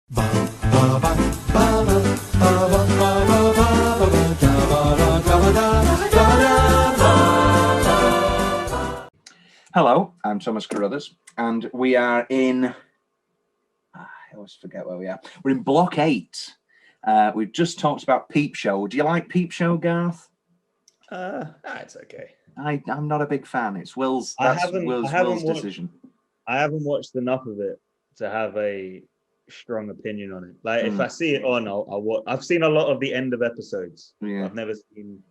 Hello, I'm Thomas Carruthers, and we are in... I always forget where we are. We're in Block 8. We've just talked about Peep Show. Do you like Peep Show, Garth? It's okay. I'm not a big fan. It's Will's. That's Will's decision. I haven't watched enough of it to have a strong opinion on it. Like, if I see it on, I'll watch. I've seen a lot of the end of episodes. Yeah. I've never seen.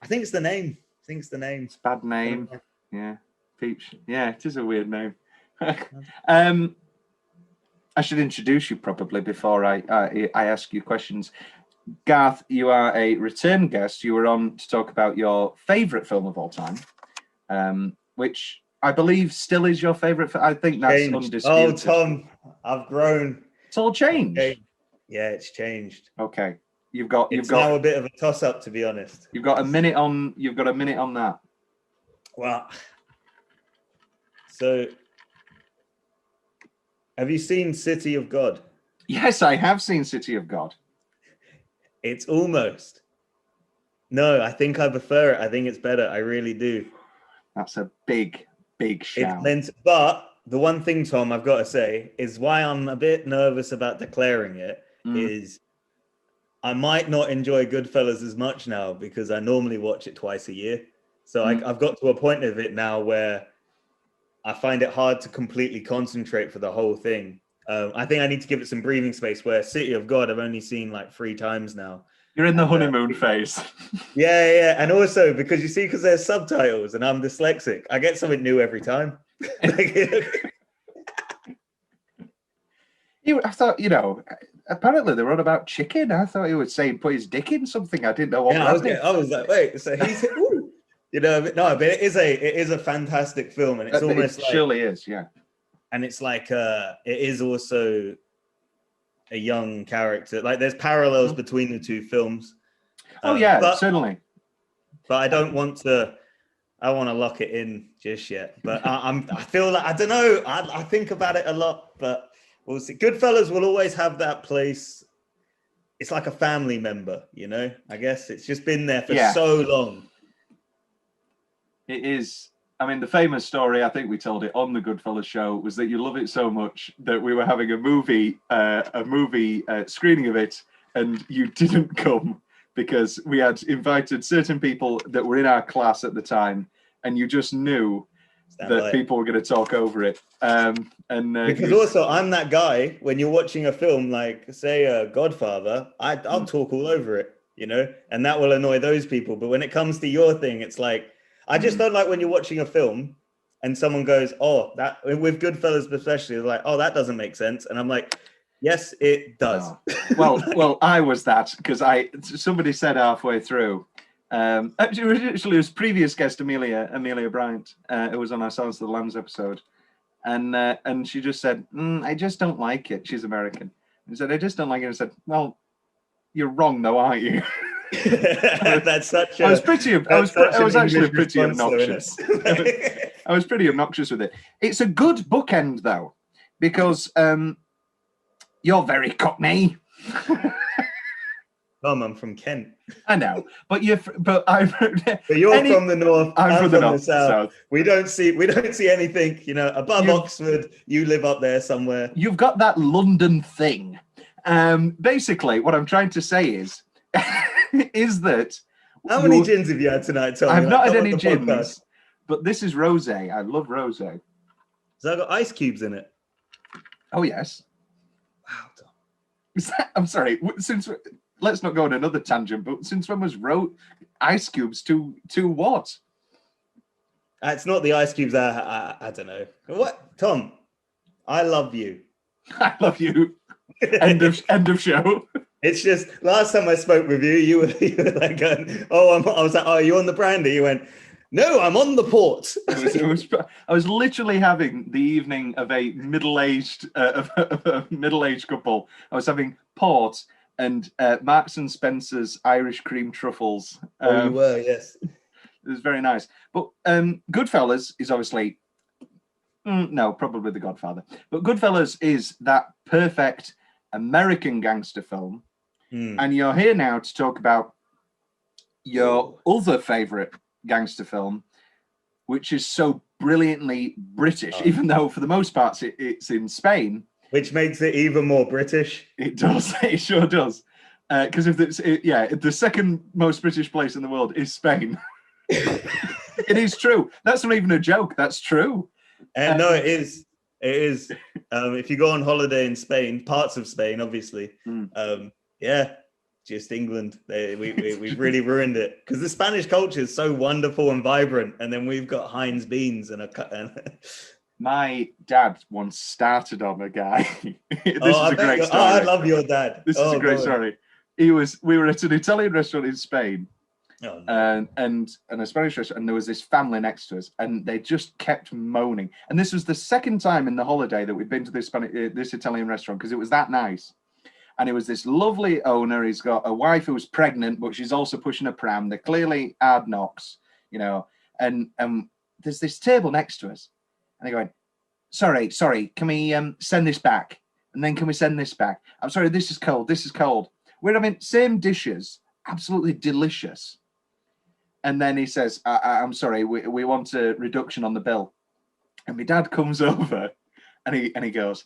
I think it's the name. It's a bad name. Yeah, Peep. Yeah, it is a weird name. I should introduce you probably before I ask you questions. Garth, you are a return guest. You were on to talk about your favourite film of all time, which I believe still is your favourite. I think that's undisputed. Oh, Tom, I've grown. It's all changed. Okay. Yeah, it's changed. Okay, you've got now a bit of a toss-up, to be honest. You've got a minute on. You've got a minute on that. Well, so have you seen City of God? Yes, I have seen City of God. It's almost. No, I think I prefer it. I think it's better. I really do. That's a big shout. But the one thing, Tom, I've got to say is why I'm a bit nervous about declaring it is I might not enjoy Goodfellas as much now because I normally watch it twice a year. So I've got to a point of it now where I find it hard to completely concentrate for the whole thing. I think I need to give it some breathing space, where City of God I've only seen like 3 times now. You're in the honeymoon phase. Yeah. And also because there's subtitles and I'm dyslexic, I get something new every time. I thought, apparently they were on about chicken. I thought he was saying put his dick in something. I didn't know what I was like, wait, so he's... but it is a fantastic film, and it's almost it surely is, yeah. And it's like it is also a young character. Like there's parallels between the two films. Certainly. But I don't want to. I want to lock it in just yet. But I feel like I don't know. I think about it a lot, but we'll see. Goodfellas will always have that place. It's like a family member, I guess it's just been there for so long. It is. I mean, the famous story, I think we told it on the Goodfellas show, was that you love it so much that we were having a movie screening of it, and you didn't come because we had invited certain people that were in our class at the time, and you just knew that people were going to talk over it. Because also, I'm that guy, when you're watching a film, like, say, Godfather, I'll talk all over it, and that will annoy those people. But when it comes to your thing, it's like, I just don't like when you're watching a film and someone goes, oh, that with Goodfellas especially, they're like, oh, that doesn't make sense. And I'm like, yes, it does. Oh. Well, I was that because somebody said halfway through, actually it was previous guest Amelia Bryant, who was on our Silence of the Lambs episode. And she just said, I just don't like it. She's American. And said, I just don't like it. And I said, well, you're wrong though, aren't you? That's such a, I was actually pretty obnoxious. I was pretty obnoxious with it. It's a good bookend though, because you're very Cockney. I'm from Kent. I know, but you're from the north. I'm from the south. We don't see anything, above Oxford. You live up there somewhere. You've got that London thing. Basically, what I'm trying to say is that... How many gins have you had tonight, Tom? I've not had any gins, but this is rosé. I love rosé. So I've got ice cubes in it. Oh, yes. Wow, Tom. I'm sorry. Let's not go on another tangent, but since when was ice cubes to what? It's not the ice cubes. I don't know. What, Tom? I love you. I love you. End of show. It's just last time I spoke with you, you were like, I was like, oh, are you on the brandy? You went, no, I'm on the port. I was literally having the evening of a middle-aged couple. I was having port and Marks and Spencer's Irish cream truffles. You were, yes. It was very nice. But Goodfellas is obviously No, probably The Godfather. But Goodfellas is that perfect American gangster film. And you're here now to talk about your other favorite gangster film, which is so brilliantly British, even though for the most part it's in Spain. Which makes it even more British. It does. It sure does. Because the second most British place in the world is Spain. It is true. That's not even a joke. That's true. No, it is. It is. If you go on holiday in Spain, parts of Spain, obviously, just England. We've really ruined it because the Spanish culture is so wonderful and vibrant, and then we've got Heinz beans and My dad once started on a guy. This is a great story. I love your dad. This is a great story. We were at an Italian restaurant in Spain. Oh, no. And a Spanish restaurant, and there was this family next to us, and they just kept moaning. And this was the second time in the holiday that we'd been to this Italian restaurant because it was that nice. And it was this lovely owner. He's got a wife who was pregnant, but she's also pushing a pram. They're clearly hard knocks, you know. And there's this table next to us, and they're going, "Sorry, can we send this back? And then can we send this back? I'm sorry, this is cold. This is cold." We're having same dishes, absolutely delicious. And then he says, I'm sorry, we want a reduction on the bill. And my dad comes over and he goes,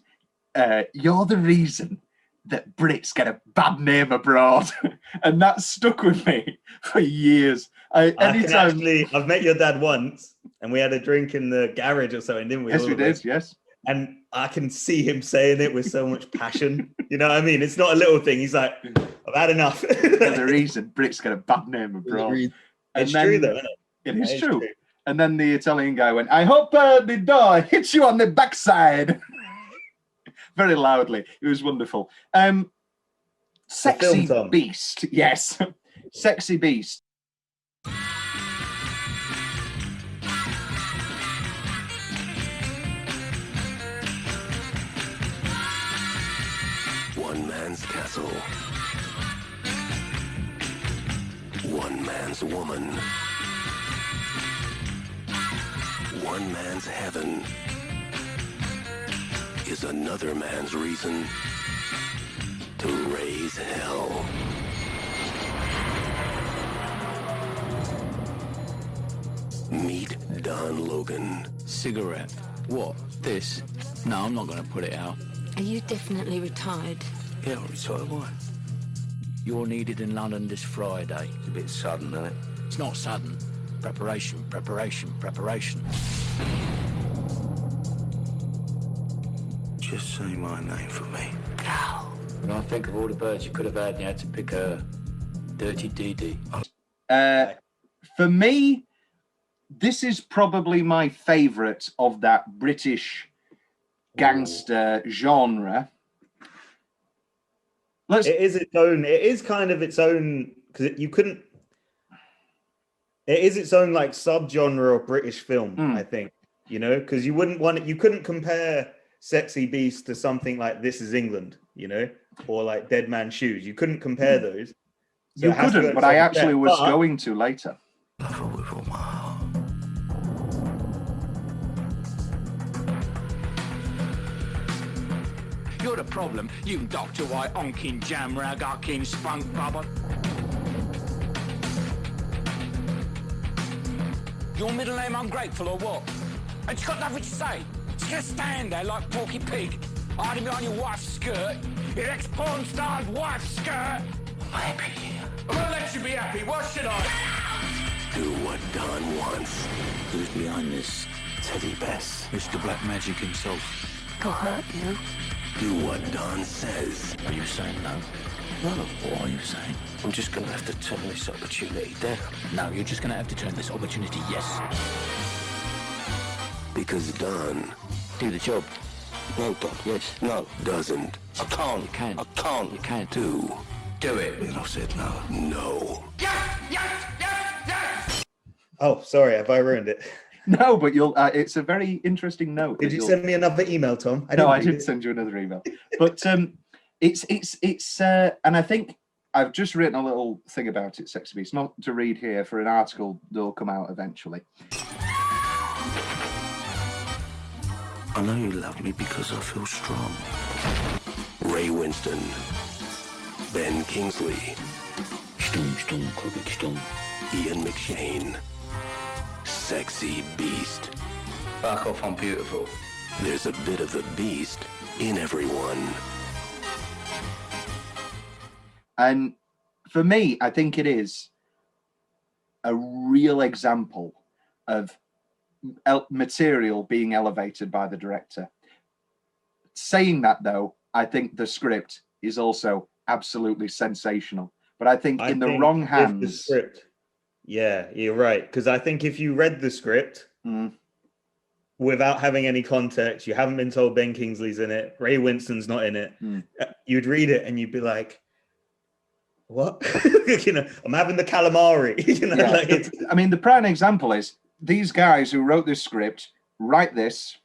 you're the reason that Brits get a bad name abroad. And that stuck with me for years. I've met your dad once and we had a drink in the garage or something, didn't we? Yes, we did, yes. And I can see him saying it with so much passion. You know what I mean? It's not a little thing. He's like, I've had enough. You're the reason Brits get a bad name abroad. It's true, though, isn't it? It is true. And then the Italian guy went, I hope the door hits you on the backside. Very loudly. It was wonderful. Sexy Beast. Yes. Sexy Beast. One man's castle. One man's woman. One man's heaven is another man's reason to raise hell. Meet Don Logan. Cigarette. What? This? No, I'm not going to put it out. Are you definitely retired? Yeah, I'm retired. Why? You're needed in London this Friday. It's a bit sudden, isn't it? It's not sudden. Preparation. Just say my name for me. Cow. When I think of all the birds you could have had, you had to pick a dirty DD. For me, this is probably my favourite of that British gangster genre. It is its own. It is kind of its own because you couldn't. It is its own like subgenre of British film, I think. You know, because you wouldn't want it. You couldn't compare Sexy Beast to something like This Is England, you know, or like Dead Man's Shoes. You couldn't compare those. So you couldn't, but I actually was going to later. Love her with all my heart. You're the problem, you Dr. White, onkin jam rag, onkin spunk bubble. Your middle name ungrateful or what? And you got nothing to say. Just gonna stand there like Porky Pig, hiding behind your wife's skirt, your ex-porn star's wife's skirt. I'm happy. I'm gonna let you be happy, what should I? Do what Don wants. Who's behind this? Teddy Best. Mr. Black Magic himself. He'll hurt you. Do what Don says. Are you saying no? No. What are you saying? I'm just gonna have to turn this opportunity down. No, you're just gonna have to turn this opportunity yes. Because Don... Do the job. No, Don. Yes. No. Doesn't. I can't. You can. I can't. You can't. Do it. And I said no. No. Yes! Oh, sorry, have I ruined it? No, but you'll. It's a very interesting note. Did you send me another email, Tom? I did send you another email. But it's and I think I've just written a little thing about it, Sexy Beast, not to read here for an article that'll come out eventually. I know you love me because I feel strong. Ray Winston. Ben Kingsley. Ian McShane. Sexy beast. Fuck off, I'm beautiful. There's a bit of the beast in everyone. And for me, I think it is a real example of material being elevated by the director. Saying that, though, I think the script is also absolutely sensational. But I think in the wrong hands... The script, yeah, you're right. Because I think if you read the script without having any context, you haven't been told Ben Kingsley's in it, Ray Winston's not in it, you'd read it and you'd be like, what? You know, I'm having the calamari. You know, yeah, like I mean, the prime example is these guys who wrote this script write this.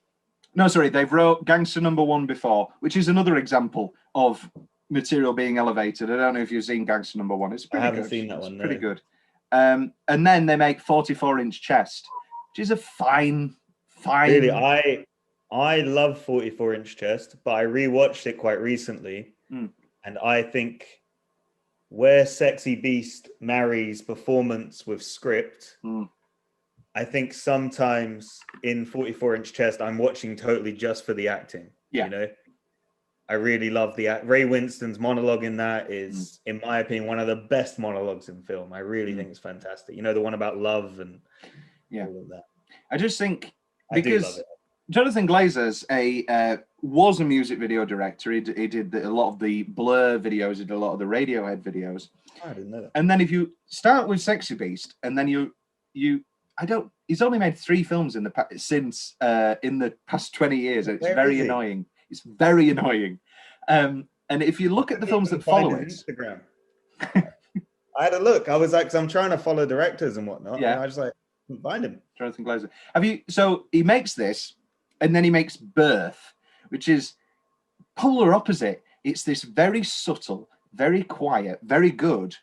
No, sorry, they've wrote Gangster #1 before, which is another example of material being elevated. I don't know if you've seen Gangster #1. It's pretty good. I haven't seen that one. Pretty good. And then they make 44-inch Chest, which is a fine. Really, I love 44-inch Chest, but I rewatched it quite recently, and I think where Sexy Beast marries performance with script, I think sometimes in 44-inch Chest, I'm watching totally just for the acting. Yeah. You know, I really love Ray Winston's monologue in that is, in my opinion, one of the best monologues in film. I really think it's fantastic. You know, the one about love and all of that. I just think I do love because it. Jonathan Glazer's was a music video director. He did a lot of the Blur videos, he did a lot of the Radiohead videos. I didn't know that. And then if you start with Sexy Beast, and then he's only made 3 films in the past 20 years. And it's very annoying. It's very annoying. And if you look at the films that follow it, Instagram. I had a look. I was like, 'cause I'm trying to follow directors and whatnot. Yeah. And I just like couldn't find him. Jonathan Glazer. So he makes this, and then he makes Birth, which is polar opposite. It's this very subtle, very quiet, very good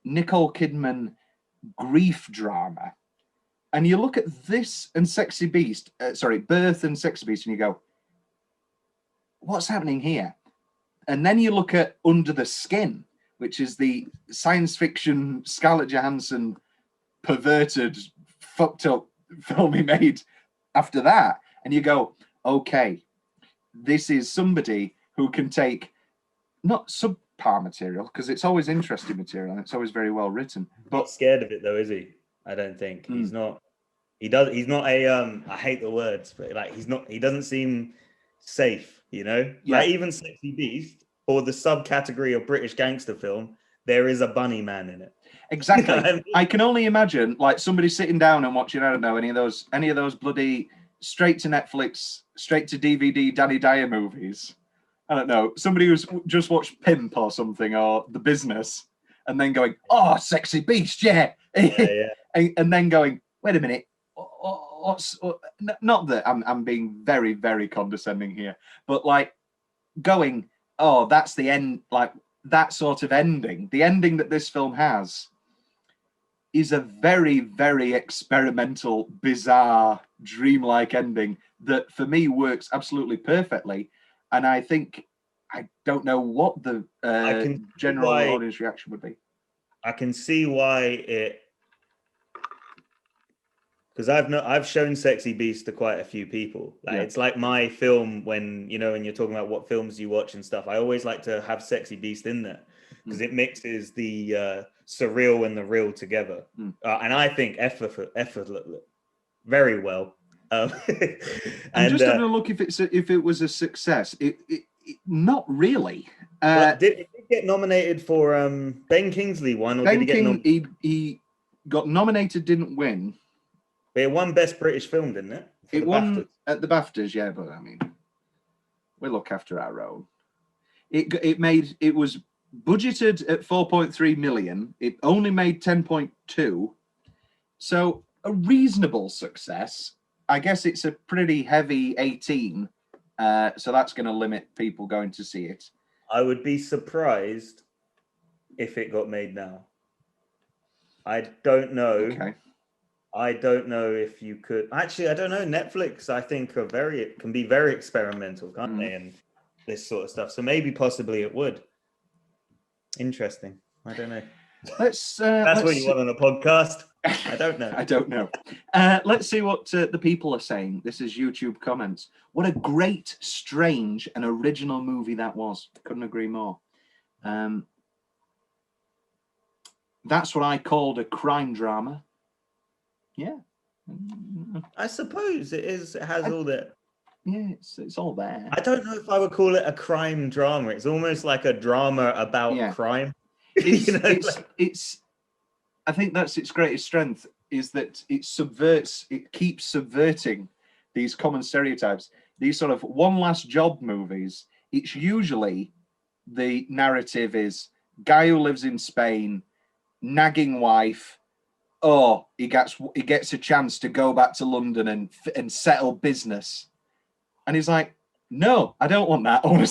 Nicole Kidman grief drama. And you look at this and Sexy Beast, Birth and Sexy Beast, and you go, what's happening here? And then you look at Under the Skin, which is the science fiction Scarlett Johansson perverted, fucked up film he made after that. And you go, okay, this is somebody who can take not subpar material, because it's always interesting material and it's always very well written. But Not scared of it though, is he? I don't think he's not. He's not a I hate the words, but like he doesn't seem safe, you know? Yeah. Like even Sexy Beast or the subcategory of British gangster film, there is a bunny man in it. Exactly. You know what I mean? I can only imagine like somebody sitting down and watching, I don't know, any of those bloody straight to Netflix, straight to DVD Danny Dyer movies. I don't know, somebody who's just watched Pimp or something, or The Business, and then going, oh, Sexy Beast, yeah. And then going, wait a minute, not that I'm being very, very condescending here, but like going, oh, that's the end, like that sort of ending. The ending that this film has is a very, very experimental, bizarre, dreamlike ending that for me works absolutely perfectly. And I think, I don't know what the general audience reaction would be. I can see why it, because I've shown Sexy Beast to quite a few people. Like it's like my film when when you're talking about what films you watch and stuff. I always like to have Sexy Beast in there because it mixes the surreal and the real together, and I think effort very well. I'm just having a look if it was a success. It not really. Did it get nominated for Ben Kingsley won, or did he got nominated, didn't win. But it won Best British Film, didn't it? It won BAFTAs. At the BAFTAs, yeah. But I mean, we look after our own. It was budgeted at 4.3 million. It only made 10.2, so a reasonable success. I guess it's a pretty heavy 18, so that's going to limit people going to see it. I would be surprised if it got made now. I don't know. Okay. I don't know if you could. Actually, I don't know. Netflix, I think, can be very experimental, can't they? And this sort of stuff. So maybe, possibly, it would. Interesting. I don't know. That's what you want on a podcast. I don't know. I don't know. Let's see what the people are saying. This is YouTube comments. What a great, strange, and original movie that was. Couldn't agree more. That's what I called a crime drama. Yeah. I suppose it is. It has all that. Yeah, it's all there. I don't know if I would call it a crime drama. It's almost like a drama about crime. It's I think that's its greatest strength, is that it keeps subverting these common stereotypes. These sort of one last job movies, it's usually the narrative is guy who lives in Spain, nagging wife, he gets a chance to go back to London and settle business. And he's like, no, I don't want that. I want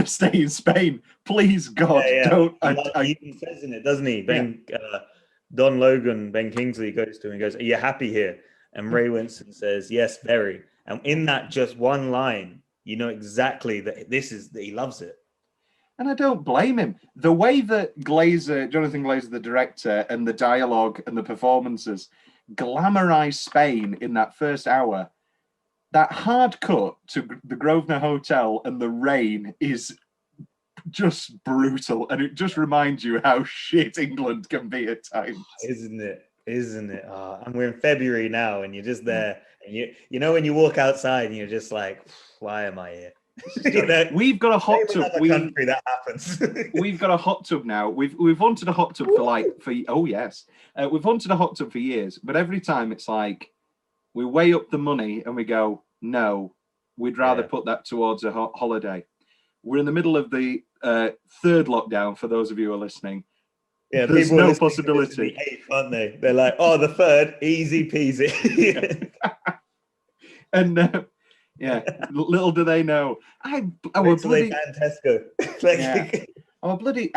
to stay in Spain. Please, God, don't. He even says in it, doesn't he? Don Logan, Ben Kingsley goes to him and goes, "Are you happy here?" And Ray Winston says, "Yes, very." And in that just one line, you know exactly that he loves it. And I don't blame him. The way that Jonathan Glazer, the director, and the dialogue and the performances glamorize Spain in that first hour, that hard cut to the Grosvenor Hotel and the rain is just brutal. And it just reminds you how shit England can be at times. Isn't it? And we're in February now, and you're just there. And you know when you walk outside and you're just like, why am I here? We've got a hot tub. Country that happens. We've got a hot tub now. We've wanted a hot tub we've wanted a hot tub for years, but every time it's like we weigh up the money and we go, no, we'd rather put that towards a holiday. We're in the middle of the third lockdown. For those of you who are listening, there's no possibility. The eighth, aren't they? They're like, the third, easy peasy. And. Yeah, little do they know. I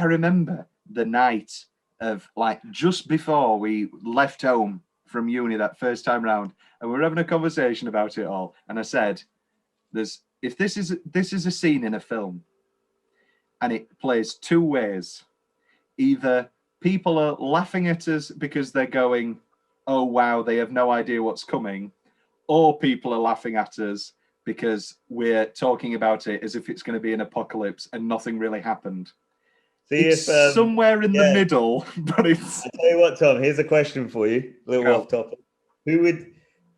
remember the night of just before we left home from uni that first time round, and we were having a conversation about it all. And I said, if this is a scene in a film, and it plays two ways. Either people are laughing at us because they're going, oh wow, they have no idea what's coming, or people are laughing at us because we're talking about it as if it's going to be an apocalypse and nothing really happened. It's somewhere in the middle, but it's... I'll tell you what, Tom, here's a question for you, a little off topic. Who would,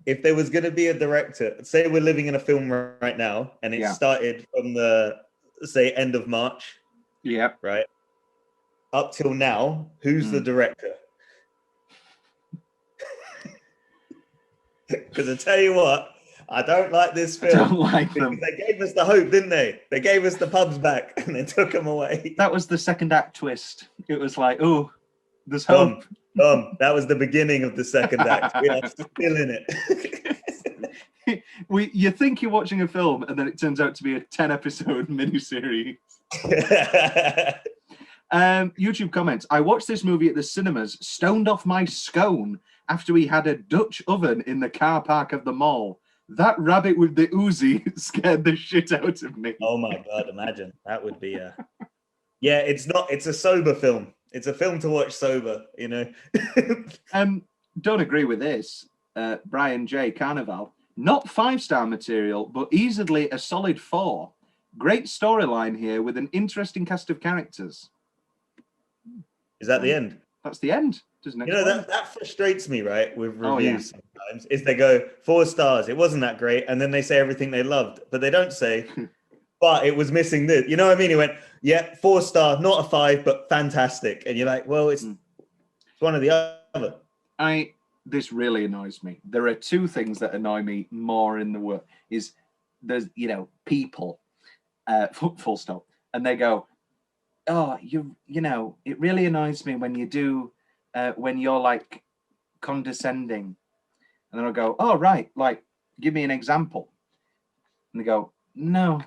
if there was going to be a director, say we're living in a film right now, and it started from the, say, end of March, right, up till now, who's the director? Because I tell you what, I don't like this film. I don't like them. They gave us the hope, didn't they? They gave us the pubs back and they took them away. That was the second act twist. It was like, oh, there's hope. That was the beginning of the second act. We are still in it. You think you're watching a film and then it turns out to be a 10-episode miniseries. YouTube comments. I watched this movie at the cinemas, stoned off my scone after we had a Dutch oven in the car park of the mall. That rabbit with the Uzi scared the shit out of me. Oh my God, imagine. That would be a... Yeah, it's a sober film. It's a film to watch sober, you know. Don't agree with this. Brian J. Carnival. Not 5-star material, but easily a solid 4. Great storyline here with an interesting cast of characters. Is that the end? That's the end. You know, that frustrates me, right, with reviews sometimes, is they go 4 stars, it wasn't that great, and then they say everything they loved, but they don't say, but it was missing this. You know what I mean? He went, 4 star, not a 5, but fantastic. And you're like, well, it's one or the other. This really annoys me. There are 2 things that annoy me more in the world. Is there's, people, full stop, and they go, oh, you know, it really annoys me when you do, when you're like condescending. And then I'll go, oh, right, like, give me an example. And they go, no.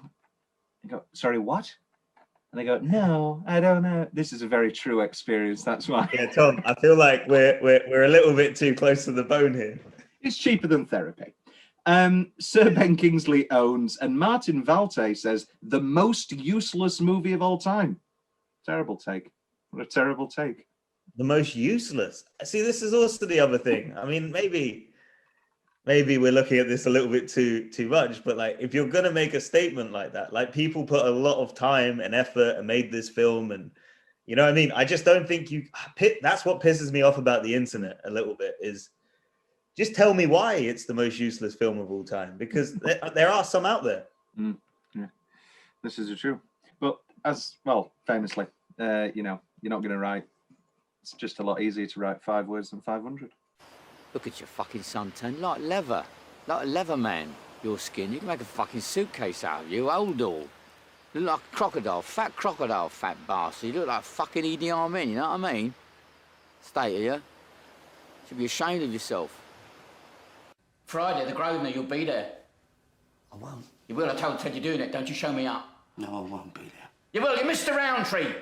I go, sorry, what? And they go, no, I don't know. This is a very true experience. That's why. Yeah, Tom, I feel like we're a little bit too close to the bone here. It's cheaper than therapy. Sir Ben Kingsley owns, and Martin Valte says, the most useless movie of all time. Terrible take. What a terrible take. The most useless. See, this is also the other thing. I mean, maybe we're looking at this a little bit too much, but like, if you're gonna make a statement like that, like, people put a lot of time and effort and made this film, and you know what I mean? I just don't think that's what pisses me off about the internet a little bit, is just tell me why it's the most useless film of all time, because there are some out there. Yeah, this is true. But as well, famously, you know, you're not going to write. It's just a lot easier to write 5 words than 500. Look at your fucking suntan, like leather. Like a leather man, your skin. You can make a fucking suitcase out of you, old all. You look like a crocodile, fat bastard. You look like fucking Idi Amin, you know what I mean? State of you. Should be ashamed of yourself. Friday, the Grosvenor, you'll be there. I won't. You will, I told Ted you're doing it, don't you show me up. No, I won't be there. You will, you're Mr. Roundtree.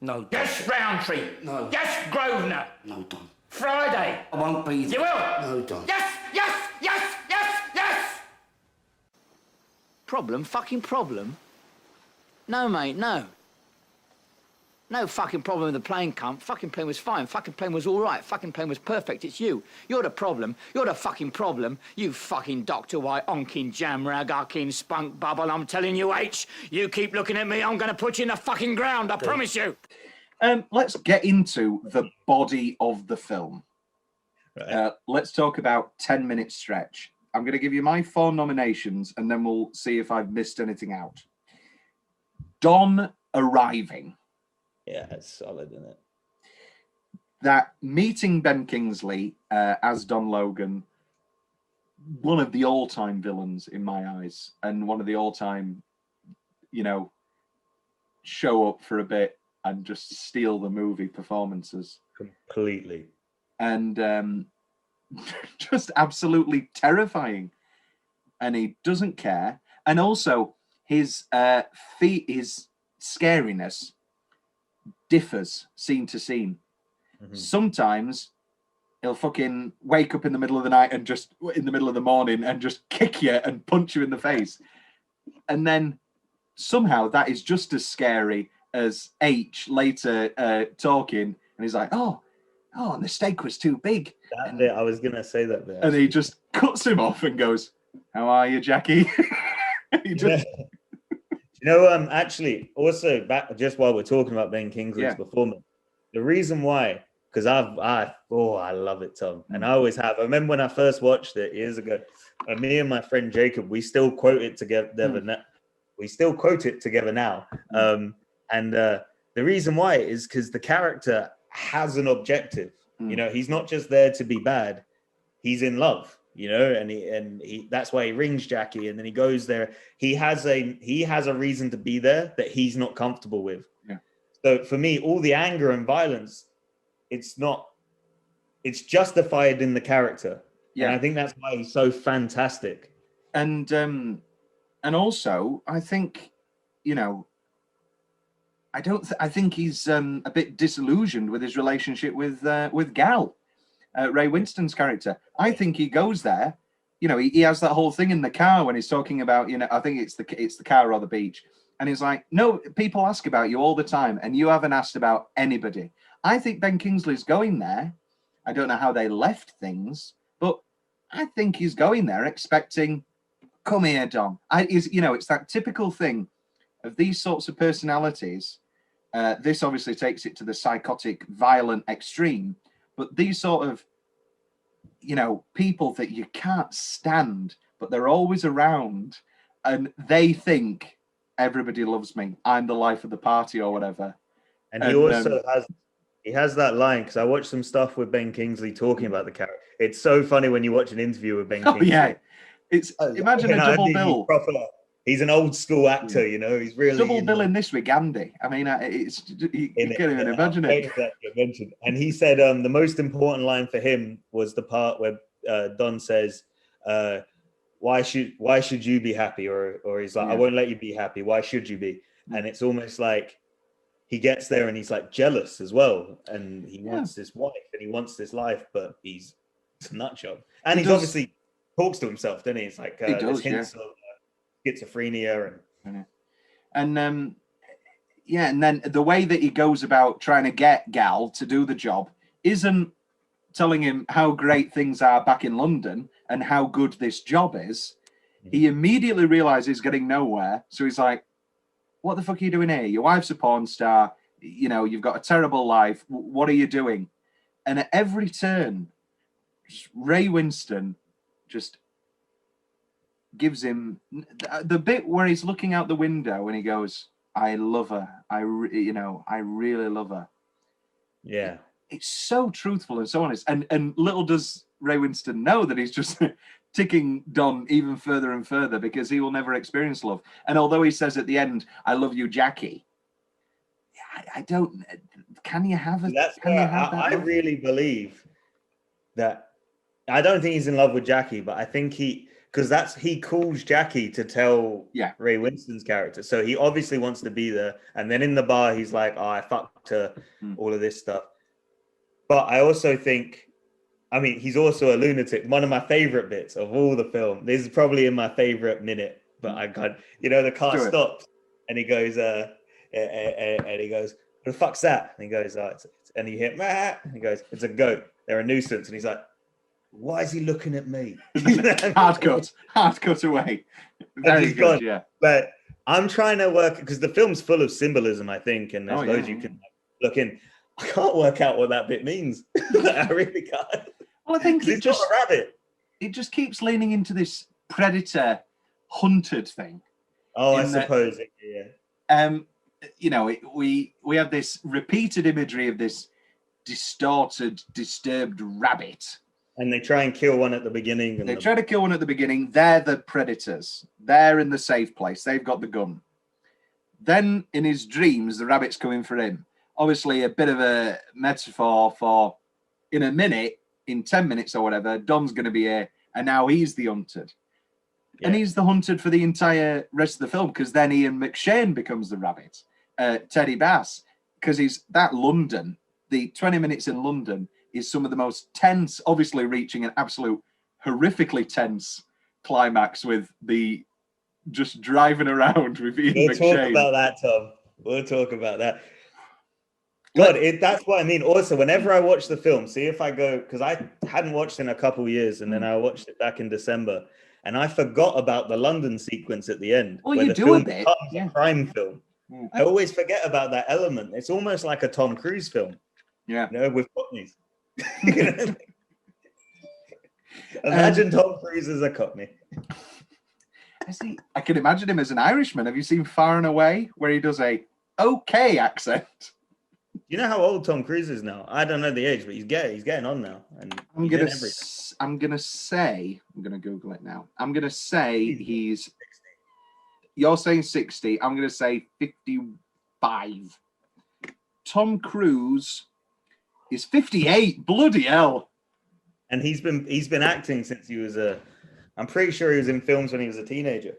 No, Don. Yes, Roundtree. No. Yes, Grosvenor. No, Don. Friday. I won't be there. You will. No, Don. Yes, yes, yes, yes, yes. Problem? Fucking problem? No, mate, no. No fucking problem with the plane, cunt. Fucking plane was fine. Fucking plane was all right. Fucking plane was perfect. It's you. You're the problem. You're the fucking problem. You fucking Dr. White, onkin jamrag, arkin spunk bubble. I'm telling you, H, you keep looking at me, I'm going to put you in the fucking ground. I promise you. Let's get into the body of the film. Right. Let's talk about 10-minute stretch. I'm going to give you my 4 nominations, and then we'll see if I've missed anything out. Don arriving. Yeah, it's solid, isn't it? That meeting Ben Kingsley as Don Logan, one of the all-time villains in my eyes, and one of the all-time, you know, show up for a bit and just steal the movie performances. Completely. And just absolutely terrifying. And he doesn't care. And also his scariness differs scene to scene. Mm-hmm. Sometimes he'll fucking wake up in the middle of the night and just in the middle of the morning and just kick you and punch you in the face. And then somehow that is just as scary as H later talking, and he's like, oh, and the steak was too big. That bit, I was gonna say that bit. And he just cuts him off and goes, how are you, Jackie? He just... You know, actually, also back just while we're talking about Ben Kingsley's performance, the reason why, because I love it, Tom, and I always have. I remember when I first watched it years ago, and me and my friend Jacob, we still quote it together. We still quote it together now, and the reason why is because the character has an objective. You know, he's not just there to be bad; he's in love. You know, and he that's why he rings Jackie, and then he goes there. He has a reason to be there that he's not comfortable with. Yeah. So for me, all the anger and violence, it's justified in the character. Yeah. And I think that's why he's so fantastic. And also, I think, you know, I think he's a bit disillusioned with his relationship with Gal. Ray Winston's character. I think he goes there, you know, he has that whole thing in the car when he's talking about, you know, I think it's the car or the beach. And he's like, no, people ask about you all the time and you haven't asked about anybody. I think Ben Kingsley's going there. I don't know how they left things, but I think he's going there expecting, come here, Don. You know, it's that typical thing of these sorts of personalities. This obviously takes it to the psychotic, violent extreme. But these sort of, you know, people that you can't stand, but they're always around, and they think everybody loves me. I'm the life of the party or whatever. And he also has that line, because I watched some stuff with Ben Kingsley talking about the character. It's so funny when you watch an interview with Ben Kingsley. Yeah, it's imagine a double bill. He's an old school actor, you know. He's really double billing this with Gandhi. I mean, you can't even imagine it. And he said the most important line for him was the part where Don says, why should you be happy? Or he's like, I won't let you be happy. Why should you be? And it's almost like he gets there and he's like jealous as well. And he wants this wife and he wants this life, but he's a nut job. And he's obviously talks to himself, doesn't he? It's like there's hints of schizophrenia and and then the way that he goes about trying to get Gal to do the job isn't telling him how great things are back in London and how good this job is. He immediately realizes he's getting nowhere. So he's like, what the fuck are you doing here? Your wife's a porn star. You know, you've got a terrible life. What are you doing? And at every turn, Ray Winston just gives him the bit where he's looking out the window and he goes, I love her. I really love her. Yeah. It's so truthful and so honest. And little does Ray Winston know that he's just ticking Don even further and further because he will never experience love. And although he says at the end, I love you, Jackie, I don't, can you have a, that's can where you have that I love? really believe that. I don't think he's in love with Jackie, but I think he calls Jackie to tell Ray Winston's character. So he obviously wants to be there. And then in the bar, he's like, oh, I fucked her, all of this stuff. But I also think, I mean, he's also a lunatic. One of my favorite bits of all the film. This is probably in my favorite minute, but I got, the car stops and he goes, and he goes, what the fuck's that? And he goes, and he hit, and he goes, it's a goat. They're a nuisance. And he's like, why is he looking at me? hard cut away. Very good, yeah. But I'm trying to work, because the film's full of symbolism, I think, and there's loads you can look in. I can't work out what that bit means. I really can't. Well, I think it's just a rabbit. It just keeps leaning into this predator hunted thing. Oh, I suppose. Yeah. We have this repeated imagery of this distorted, disturbed rabbit. And they try and kill one at the beginning. They try to kill one at the beginning. They're the predators. They're in the safe place. They've got the gun. Then in his dreams, the rabbit's coming for him. Obviously, a bit of a metaphor for in a minute, in 10 minutes or whatever, Don's going to be here. And now he's the hunted. Yeah. And he's the hunted for the entire rest of the film because then Ian McShane becomes the rabbit. Teddy Bass. Because he's that London, the 20 minutes in London is some of the most tense, obviously reaching an absolute horrifically tense climax with the just driving around with Ian McShane. We'll talk about that, Tom. We'll talk about that. God, that's what I mean. Also, whenever I watch the film, see if I go, because I hadn't watched in a couple of years, and then I watched it back in December, and I forgot about the London sequence at the end. Well, you do a bit. A crime film. I always forget about that element. It's almost like a Tom Cruise film. Yeah. With Cockneys. Imagine Tom Cruise as a Cockney. I can imagine him as an Irishman. Have you seen Far and Away, where he does a okay accent? You know how old Tom Cruise is now? I don't know the age, but he's getting on now. And I'm gonna Google it now. I'm gonna say he's 60. You're saying 60. I'm gonna say 55. Tom Cruise is 58. Bloody hell! And he's been acting since he was I'm pretty sure he was in films when he was a teenager.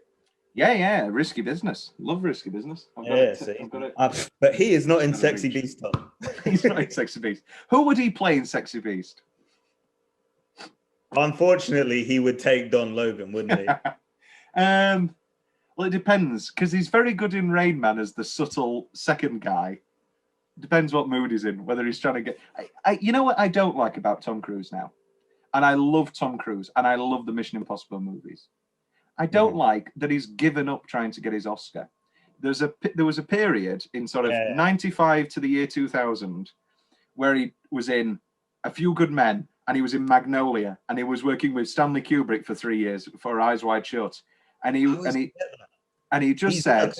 Yeah. Risky Business. Love Risky Business. But he is not in Sexy Beast, Tom. He's not in Sexy Beast. Who would he play in Sexy Beast? Unfortunately, he would take Don Logan, wouldn't he? Well, it depends, because he's very good in Rain Man as the subtle second guy. Depends what mood he's in, whether he's trying to get... you know what I don't like about Tom Cruise now? And I love Tom Cruise, and I love the Mission Impossible movies. I don't like that he's given up trying to get his Oscar. There was a period in sort of 95 to the year 2000 where he was in A Few Good Men, and he was in Magnolia, and he was working with Stanley Kubrick for 3 years for Eyes Wide Shut. And he just said...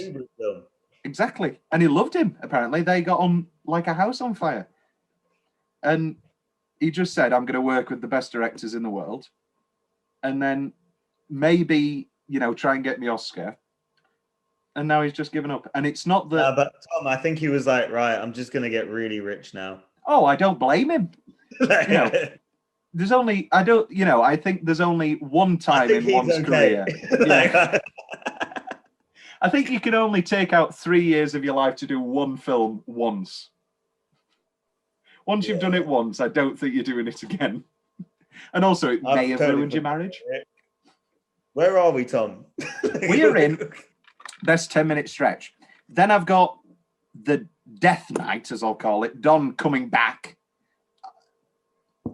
Exactly. And he loved him, apparently. They got on like a house on fire. And he just said, I'm going to work with the best directors in the world. And then maybe, try and get me Oscar. And now he's just given up. And it's not that... but Tom, I think he was like, right, I'm just going to get really rich now. Oh, I don't blame him. there's only, I don't, you know, I think there's only one time in one's career. Yeah. I think you can only take out 3 years of your life to do one film once. Once you've done it once, I don't think you're doing it again. And also, it may have ruined your marriage. Where are we, Tom? We're in this 10-minute stretch. Then I've got the death night, as I'll call it, Don coming back.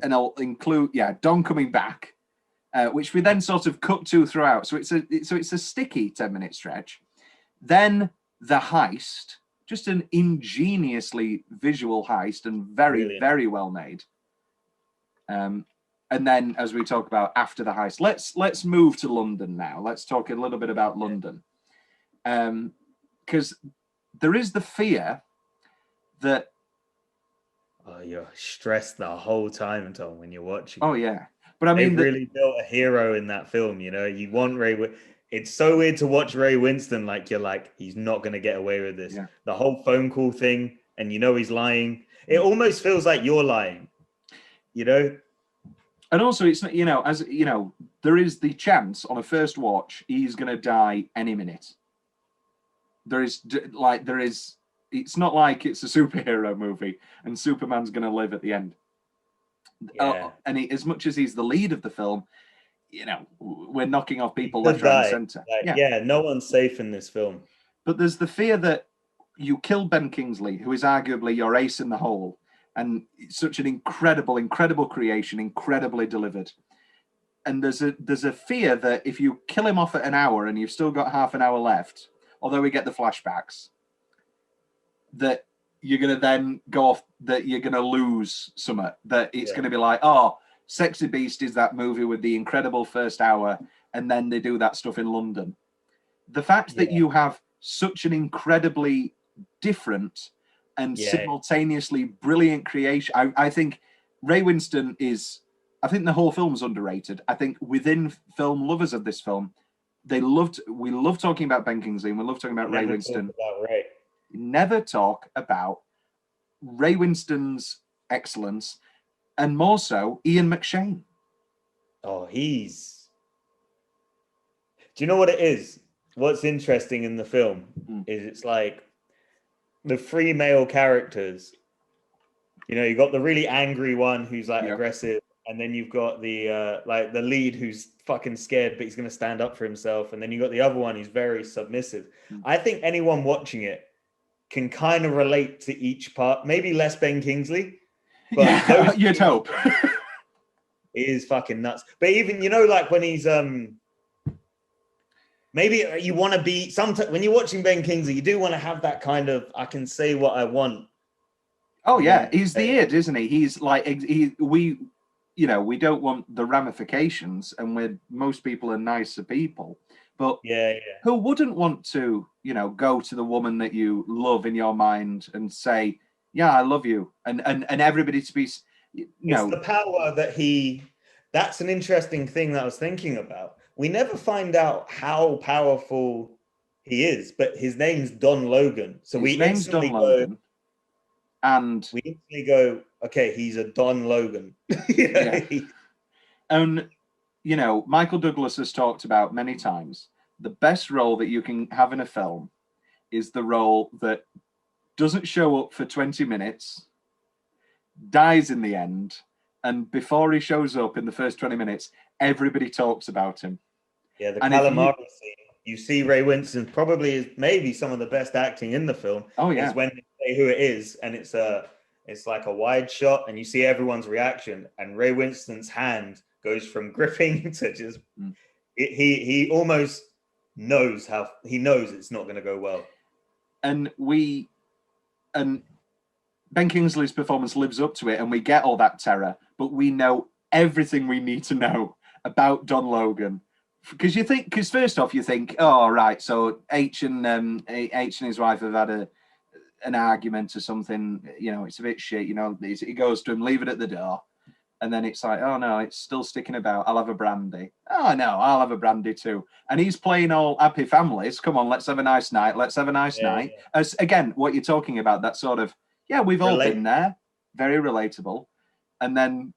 And I'll include, Don coming back, which we then sort of cut to throughout. So it's a sticky 10-minute stretch. Then the heist, just an ingeniously visual heist and very, very well made. And then, as we talk about after the heist, let's move to London now. Let's talk a little bit about London, because there is the fear that. Oh, you're stressed the whole time, Tom, when you're watching. Oh yeah, but I mean, they really built a hero in that film. You know, you want Ray. It's so weird to watch Ray Winston. Like you're like, he's not going to get away with this. Yeah. The whole phone call thing, and you know he's lying. It almost feels like you're lying. You know. And also, it's not, you know, as you know, there is the chance on a first watch he's going to die any minute. There is. It's not like it's a superhero movie and Superman's going to live at the end. Yeah. As much as he's the lead of the film, you know, we're knocking off people left, right, and centre. No one's safe in this film. But there's the fear that you kill Ben Kingsley, who is arguably your ace in the hole, and such an incredible creation, incredibly delivered. And there's a fear that if you kill him off at an hour and you've still got half an hour left, although we get the flashbacks, that you're going to then go off, that you're going to lose something, that it's going to be like, oh, Sexy Beast is that movie with the incredible first hour, and then they do that stuff in London. The fact that you have such an incredibly different and simultaneously brilliant creation, I think Ray Winston is, I think the whole film's underrated. I think within film lovers of this film, we love talking about Ben Kingsley and we love talking about Ray Winston. Never talk about Ray Winston's excellence, and more so Ian McShane. Oh, do you know what it is? What's interesting in the film is it's like the three male characters. You know, you got the really angry one who's like aggressive, and then you've got the like the lead who's fucking scared, but he's going to stand up for himself, and then you got the other one who's very submissive. I think anyone watching it can kind of relate to each part, maybe less Ben Kingsley, but you'd hope. He is fucking nuts. But even, you know, like when he's maybe you want to be sometimes when you're watching Ben Kingsley, you do want to have that kind of I can say what I want. Oh yeah, he's the id, isn't he? He's like we don't want the ramifications, and most people are nicer people. But who wouldn't want to, you know, go to the woman that you love in your mind and say, "Yeah, I love you," and everybody to be, you know, it's the power that that's an interesting thing that I was thinking about. We never find out how powerful he is, but his name's Don Logan, so we instantly go, and we instantly go, okay, he's a Don Logan. And you know, Michael Douglas has talked about many times, the best role that you can have in a film is the role that doesn't show up for 20 minutes, dies in the end, and before he shows up in the first 20 minutes, everybody talks about him. Yeah, the calamari scene. You see Ray Winston probably is maybe some of the best acting in the film. Oh yeah. Is when they say who it is, and it's like a wide shot, and you see everyone's reaction, and Ray Winston's hand goes from gripping to just he almost knows it's not going to go well. And Ben Kingsley's performance lives up to it, and we get all that terror, but we know everything we need to know about Don Logan. Because first off you think, oh right, so H and his wife have had an argument or something, you know, it's a bit shit, you know, he goes to him, leave it at the door. And then it's like, oh no, it's still sticking about. I'll have a brandy. Oh no, I'll have a brandy too. And he's playing all happy families. Come on, let's have a nice night. Let's have a nice night. Yeah. As again, what you're talking about, that sort of, we've all been there. Very relatable. And then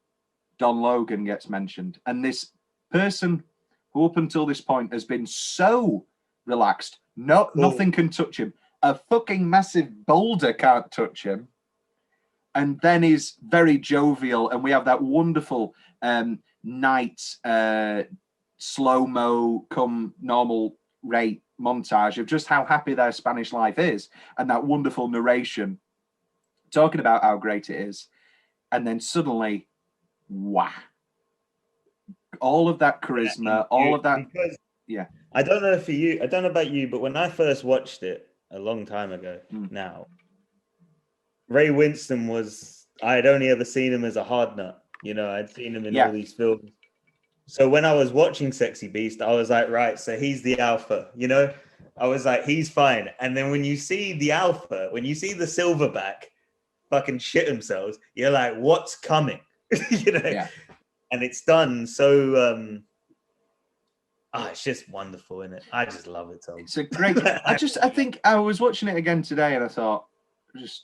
Don Logan gets mentioned, and this person who up until this point has been so relaxed, nothing can touch him. A fucking massive boulder can't touch him. And then he's very jovial, and we have that wonderful night slow-mo come normal rate montage of just how happy their Spanish life is, and that wonderful narration talking about how great it is. And then suddenly, wow. All of that charisma, all of that. Yeah. I don't know about you, but when I first watched it a long time ago now, Ray Winston I had only ever seen him as a hard nut. You know, I'd seen him in all these films. So when I was watching Sexy Beast, I was like, right, so he's the alpha, you know? I was like, he's fine. And then when you see the alpha, when you see the silverback fucking shit themselves, you're like, what's coming? You know? Yeah. And it's done so it's just wonderful, isn't it? I just love it, Tom. It's a great I think I was watching it again today and I thought, just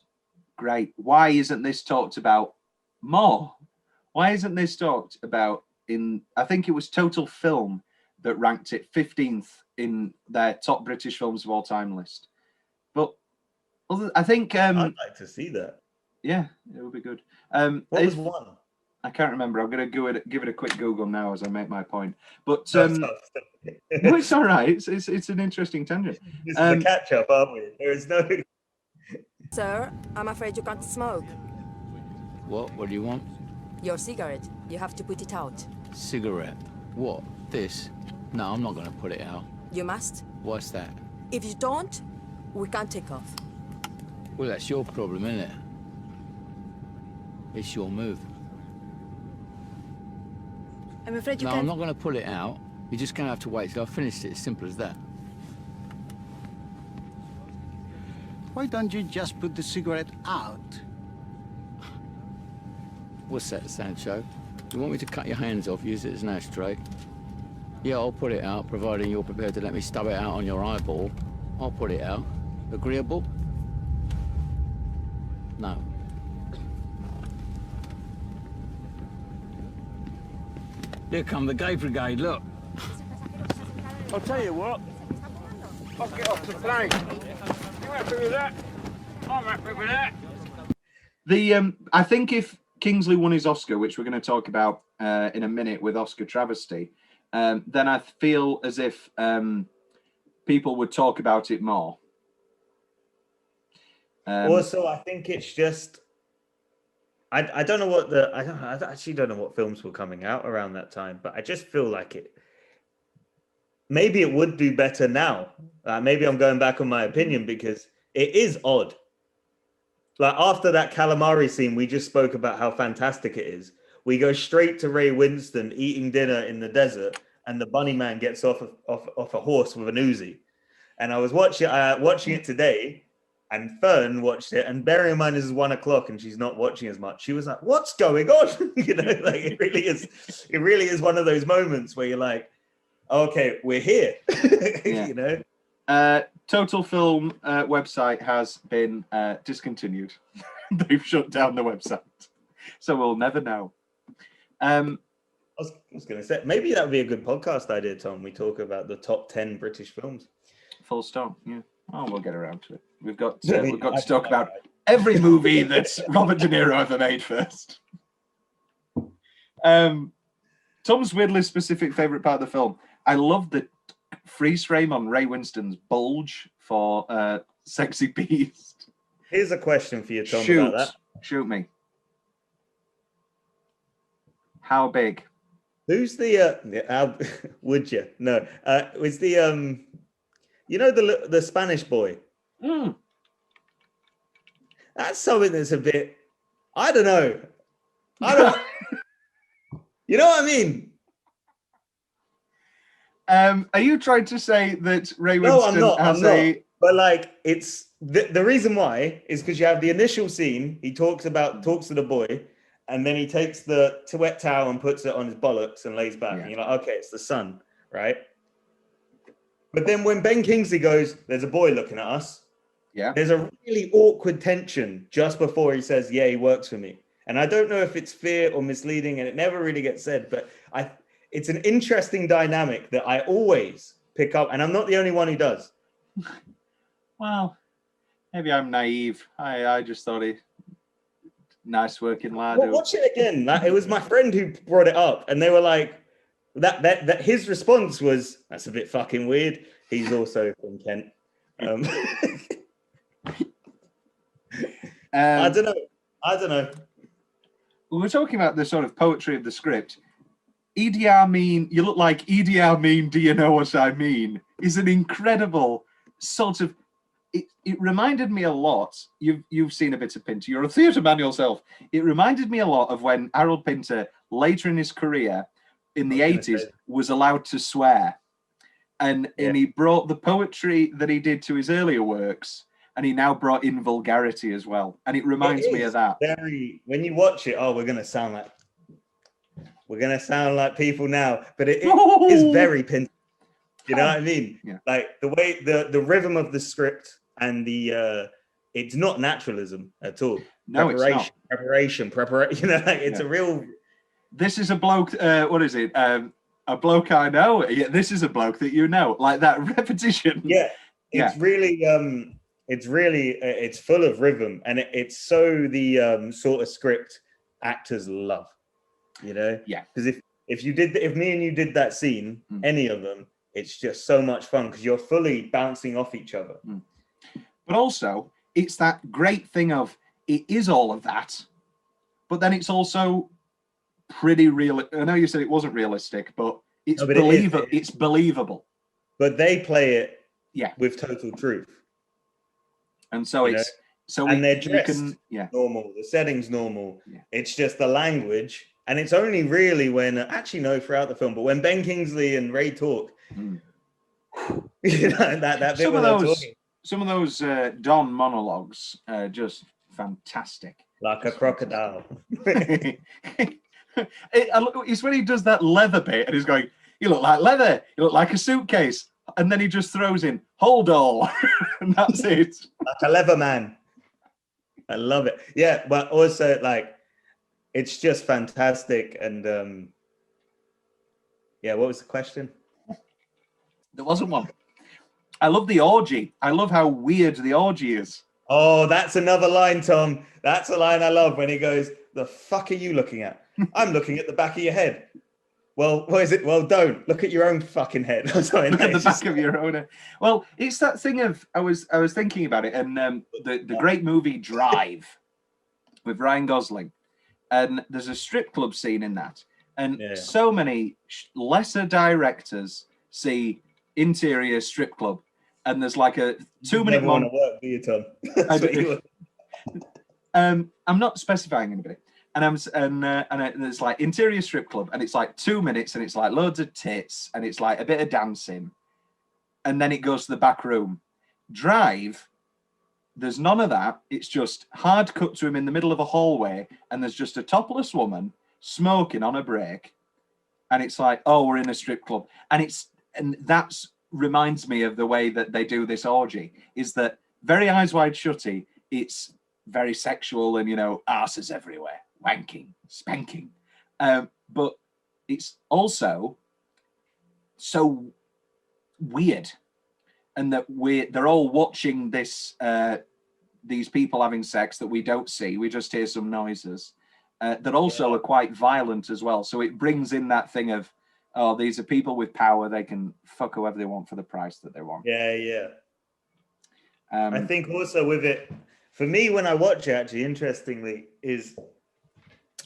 great. Why isn't this talked about more? Why isn't this talked about I think it was Total Film that ranked it 15th in their top British films of all time list. But I think I'd like to see that. Yeah, it would be good. What was one? I can't remember. I'm going to give it a quick Google now as I make my point. But no, it's all right. It's an interesting tangent. This is the catch up, aren't we? There is no. Sir, I'm afraid you can't smoke. What? What do you want? Your cigarette. You have to put it out. Cigarette? What? This? No, I'm not going to put it out. You must. What's that? If you don't, we can't take off. Well, that's your problem, isn't it? It's your move. I'm afraid you can't. can't. I'm not going to pull it out. You're just going to have to wait till I've finished it. As simple as that. Why don't you just put the cigarette out? What's that, Sancho? You want me to cut your hands off, use it as an ashtray? Yeah, I'll put it out, providing you're prepared to let me stub it out on your eyeball. I'll put it out. Agreeable? No. Here come the gay brigade, look. I'll tell you what. I'll get off the plane. You happy with that? I'm happy with that. I think if Kingsley won his Oscar, which we're going to talk about in a minute with Oscar travesty, then I feel as if people would talk about it more. Also, I think it's just I don't know what I actually don't know what films were coming out around that time, but I just feel like maybe it would do better now. Maybe I'm going back on my opinion because it is odd. Like after that calamari scene, we just spoke about how fantastic it is. We go straight to Ray Winston eating dinner in the desert, and the bunny man gets off a horse with an Uzi. And I was watching it today, and Fern watched it. And bearing in mind this is 1 o'clock, and she's not watching as much. She was like, "What's going on?" You know, like it really is one of those moments where you're like, "Okay, we're here." Yeah. You know. Total Film website has been discontinued. They've shut down the website, so we'll never know. I was going to say maybe that would be a good podcast idea, Tom. We talk about the top 10 British films. Full stop. Yeah. Oh, we'll get around to it. We've got to talk about every movie that's Robert De Niro ever made first. Tom's weirdly specific favorite part of the film. I love the freeze frame on Ray Winston's bulge for Sexy Beast. Here's a question for you, Tom. About that. Shoot me. How big? Who's would you? No. Was the you know the Spanish boy? Mm. That's something that's a bit. I don't know. You know what I mean? Are you trying to say that Ray Winston I'm not. But like, it's the reason why is because you have the initial scene. He talks to the boy, and then he takes the wet towel and puts it on his bollocks and lays back. Yeah. And you're like, okay, it's the sun, right? But then when Ben Kingsley goes, "There's a boy looking at us." Yeah. There's a really awkward tension just before he says, "Yeah, he works for me," And I don't know if it's fear or misleading, and it never really gets said, but it's an interesting dynamic that I always pick up, and I'm not the only one who does. Well, maybe I'm naive. I just thought he nice working lad. Well, watch it again. It was my friend who brought it up, and they were like, that his response was, "That's a bit fucking weird." He's also from Kent. I don't know. We were talking about the sort of poetry of the script. Idi Amin, you look like Idi Amin, do you know what I mean? Is an incredible sort of. It reminded me a lot. You've seen a bit of Pinter. You're a theatre man yourself. It reminded me a lot of when Harold Pinter, later in his career, in the 80s, was allowed to swear, and he brought the poetry that he did to his earlier works, and he now brought in vulgarity as well. And it reminds me of that. When you watch it, we're gonna sound like people now, but it is very Pinter. You know what I mean? Yeah. Like the way the rhythm of the script and the it's not naturalism at all. No, it's not. Preparation. You know, like it's a real. This is a bloke. What is it? A bloke I know. Yeah, this is a bloke that you know. Like that repetition. Yeah, it's really. It's full of rhythm, and it's so the sort of script actors love. You know. Yeah. Because if me and you did that scene, any of them, it's just so much fun because you're fully bouncing off each other. But also, it's that great thing of it is all of that, but then it's also pretty real. I know you said it wasn't realistic, but it's believable. It's believable. But they play it, yeah, with total truth. And so it's they're dressed normal. The setting's normal. Yeah. It's just the language, and it's only really when throughout the film, but when Ben Kingsley and Ray talk. You know, that bit some of those Don monologues are just fantastic. Like a crocodile. It's when he does that leather bit and he's going, "You look like leather, you look like a suitcase," and then he just throws in "hold all," and that's it. Like a leather man. I love it. Yeah, but also like it's just fantastic. And what was the question? There wasn't one. I love the orgy. I love how weird the orgy is. Oh, that's another line, Tom. That's a line I love when he goes, "The fuck are you looking at?" "I'm looking at the back of your head." "Well, what is it?" "Well, don't. Look at your own fucking head." Sorry, look at the back of your own head. Well, it's that thing of, I was thinking about it, and the great movie Drive with Ryan Gosling. And there's a strip club scene in that. And so many lesser directors see interior strip club, and there's like a 2-minute want to work, do you, Tom? I'm not specifying anybody, and it's like interior strip club, and it's like 2 minutes, and it's like loads of tits, and it's like a bit of dancing, and then it goes to the back room. Drive, there's none of that. It's just hard cut to him in the middle of a hallway, and there's just a topless woman smoking on a break, and it's like, oh, we're in a strip club, and that's reminds me of the way that they do this orgy, is that very Eyes Wide Shutty, it's very sexual and, you know, arses everywhere, wanking, spanking. But it's also so weird, and that they're all watching this, these people having sex that we don't see. We just hear some noises that also are quite violent as well. So it brings in that thing of, oh, these are people with power. They can fuck whoever they want for the price that they want. Yeah. I think also with it, for me, when I watch it, actually, interestingly, is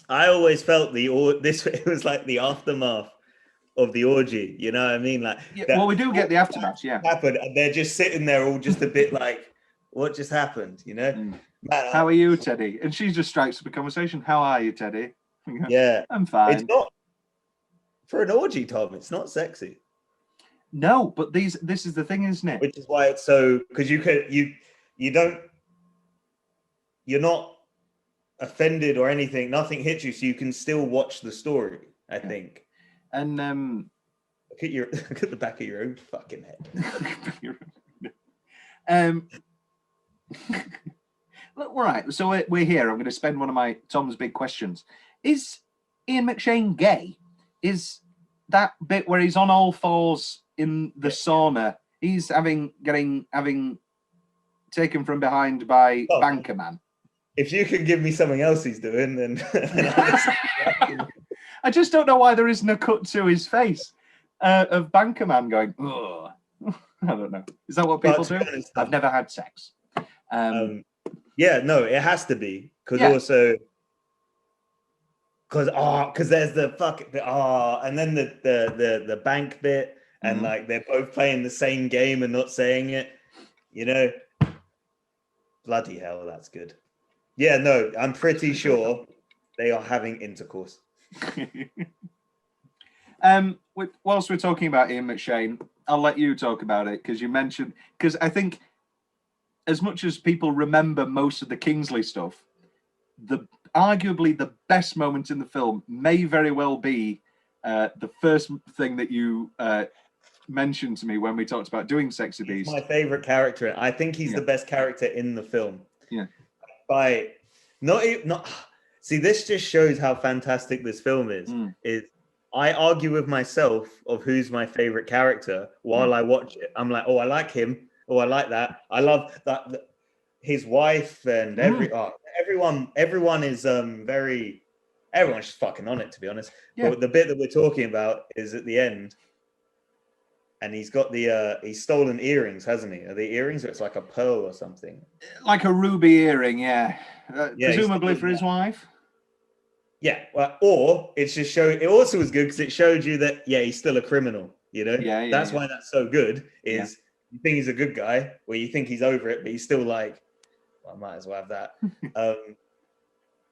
I always felt it was like the aftermath of the orgy. You know what I mean? Like, well, we do get the aftermath, happened, and they're just sitting there, all just a bit like, what just happened? You know? Man, how are you, Teddy? And she just strikes up a conversation. How are you, Teddy? Yeah, I'm fine. It's not for an orgy, Tom. It's not sexy. No, but this is the thing, isn't it? Which is why it's so, because you're not offended or anything. Nothing hits you, so you can still watch the story. I think. And look at the back of your own fucking head. all right. So we're here. I'm going to spend one of my Tom's big questions. Is Ian McShane gay? Is that bit where he's on all fours in the sauna? He's having taken from behind by Banker Man. If you could give me something else he's doing, then I just don't know why there isn't a cut to his face of Banker Man going, ugh. I don't know. Is that what people do? I've never had sex. Yeah, no, it has to be because there's the fucking and then the bank bit, and like they're both playing the same game and not saying it. You know, bloody hell, that's good. Yeah, no, I'm pretty sure they are having intercourse. Whilst we're talking about Ian McShane, I'll let you talk about it because you mentioned, because I think as much as people remember most of the Kingsley stuff, arguably the best moment in the film may very well be the first thing that you mentioned to me when we talked about doing Sexy Beast. My favorite character. I think he's the best character in the film. Yeah. By not see, this just shows how fantastic this film is. Is I argue with myself of who's my favorite character while I watch it. I'm like, oh, I like him. Oh, I like that. I love that. His wife and everyone is everyone's just fucking on it, to be honest. Yeah. But the bit that we're talking about is at the end, and he's got he's stolen earrings, hasn't he? Are they earrings, or it's like a pearl or something? Like a ruby earring, yeah. Presumably for his wife. Yeah, well, or it's just it also was good because it showed you that he's still a criminal. You know, that's why that's so good. Is you think he's a good guy, or you think he's over it, but he's still like, well, I might as well have that.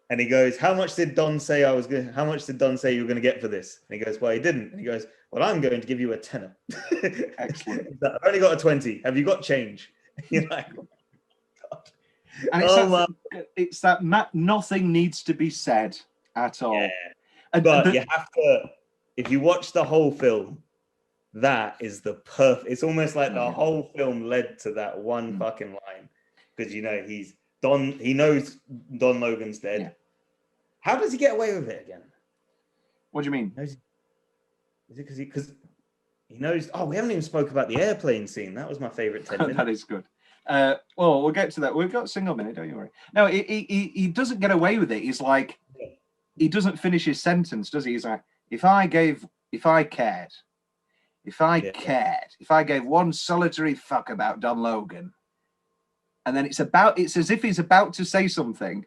And he goes, "How much did Don say I was going? How much did Don say you were going to get for this?" And he goes, "Well, he didn't." And he goes, "Well, I'm going to give you a tenner." Excellent. I've only got a 20. Have you got change? You're like, oh, God. And it's that nothing needs to be said at all. Yeah. But you have to, if you watch the whole film, that is the perfect. It's almost like the whole film led to that one fucking line, because you know he knows Don Logan's dead. Yeah. How does he get away with it again? What do you mean? Is it because he knows? Oh, we haven't even spoke about the airplane scene. That was my favorite 10 minutes. That is good. Well, we'll get to that. We've got a single minute, don't you worry. No, he doesn't get away with it. He's like, he doesn't finish his sentence, does he? He's like, if I cared, if I gave one solitary fuck about Don Logan, and then it's as if he's about to say something,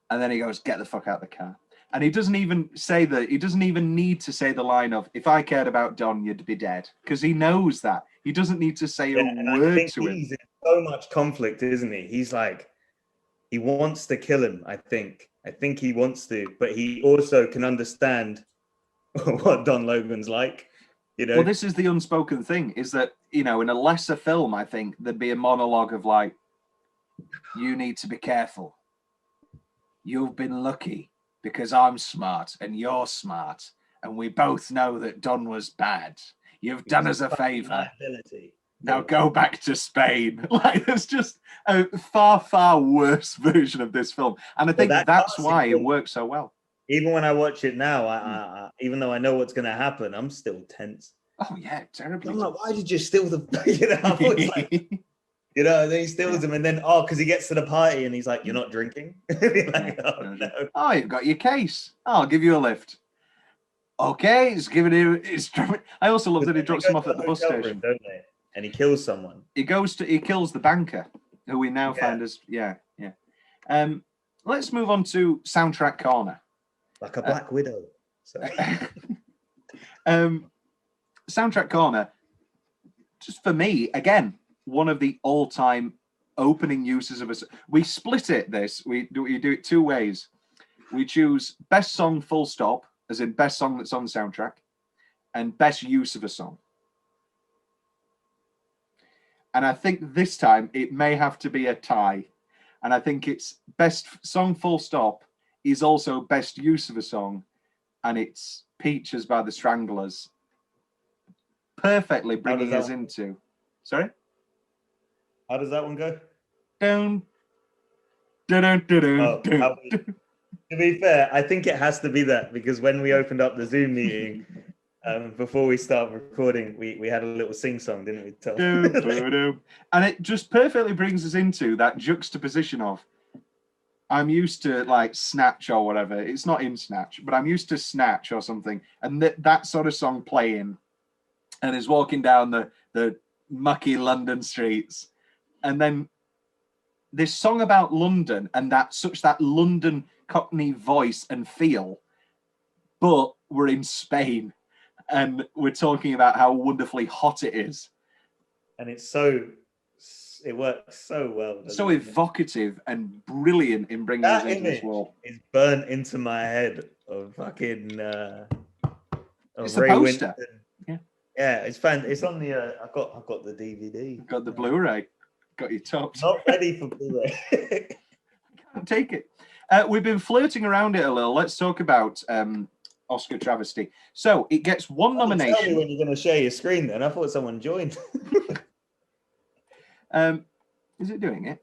and then he goes, get the fuck out of the car. And he doesn't even say that. He doesn't even need to say the line of, if I cared about Don, you'd be dead. Because he knows that. He doesn't need to say a word to him. He's in so much conflict, isn't he? He's like, he wants to kill him, I think. I think he wants to, but he also can understand what Don Logan's like. You know? Well, this is the unspoken thing, is that, you know, in a lesser film, I think there'd be a monologue of like, you need to be careful. You've been lucky because I'm smart and you're smart. And we both know that Don was bad. You've done us a favor. Now go back to Spain. Like, there's just a far, far worse version of this film. And I think that's why it works so well. Even when I watch it now, I even though I know what's going to happen, I'm still tense. Oh, yeah, terribly. I'm like, why did you steal the... You know, and then he steals them, and then, because he gets to the party, and he's like, you're not drinking? Like, oh, no. Oh, you've got your case. I'll give you a lift. Okay, he's giving you... I also love that he drops him off at the bus station. Don't they? And he kills someone. He kills the banker, who we now find as... Yeah. Let's move on to Soundtrack Corner. Like a Black Widow. Soundtrack Corner, just for me, again, one of the all-time opening uses of we split it. We do it two ways. We choose best song full stop, as in best song that's on the soundtrack, and best use of a song. And I think this time it may have to be a tie. And I think it's best song full stop is also best use of a song, and it's Peaches by the Stranglers. Perfectly bringing us into... Sorry? How does that one go? Down, Dun, dun, dun, Oh, dun, to be fair, I think it has to be that because when we opened up the Zoom meeting, before we start recording, we had a little sing song, didn't we, Tom? And it just perfectly brings us into that juxtaposition of I'm used to like Snatch or whatever. It's not in Snatch, but I'm used to Snatch or something. And that sort of song playing and is walking down the mucky London streets. And then this song about London and that London Cockney voice and feel, but we're in Spain and we're talking about how wonderfully hot it is. And it works so well. So evocative and brilliant in bringing us into this world. Is burnt into my head of fucking it's Ray a poster. Winton. Yeah, it's fun. It's on the I've got the DVD. Got the Blu-ray. Got your tops. Not ready for Blu-ray. Can't take it. We've been flirting around it a little. Let's talk about Oscar travesty. So it gets one nomination. Tell me when you're going to share your screen. Then I thought someone joined. Is it doing it?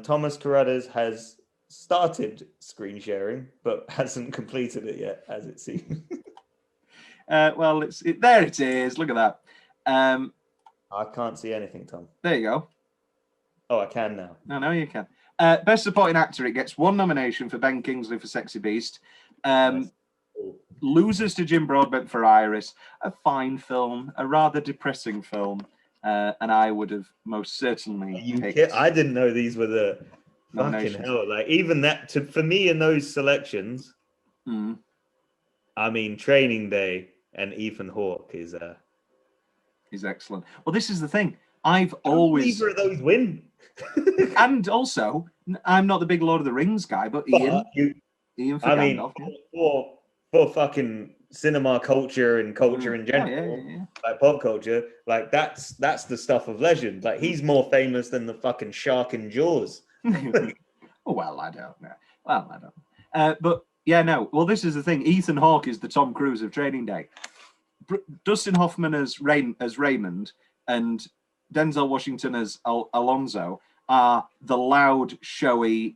Thomas Carruthers has started screen sharing, but hasn't completed it yet, as it seems. Well, there it is. Look at that. I can't see anything, Tom. There you go. Oh, I can now. No, you can. Best Supporting Actor, it gets one nomination for Ben Kingsley for Sexy Beast. Nice. Loses to Jim Broadbent for Iris. A fine film, a rather depressing film. And I would have most certainly picked. I didn't know these were the fucking hell. Like even that for me in those selections. I mean, Training Day and Ethan Hawke is excellent. Well, this is the thing. I've always neither of those win. And also, I'm not the big Lord of the Rings guy, but Ian Fagandolf, for fucking cinema culture and culture in general, like pop culture, like that's the stuff of legend. Like he's more famous than the fucking shark in Jaws. Well, I don't know. But yeah, no. Well, this is the thing. Ethan Hawke is the Tom Cruise of Training Day. Dustin Hoffman as Raymond and Denzel Washington as Alonzo are the loud, showy,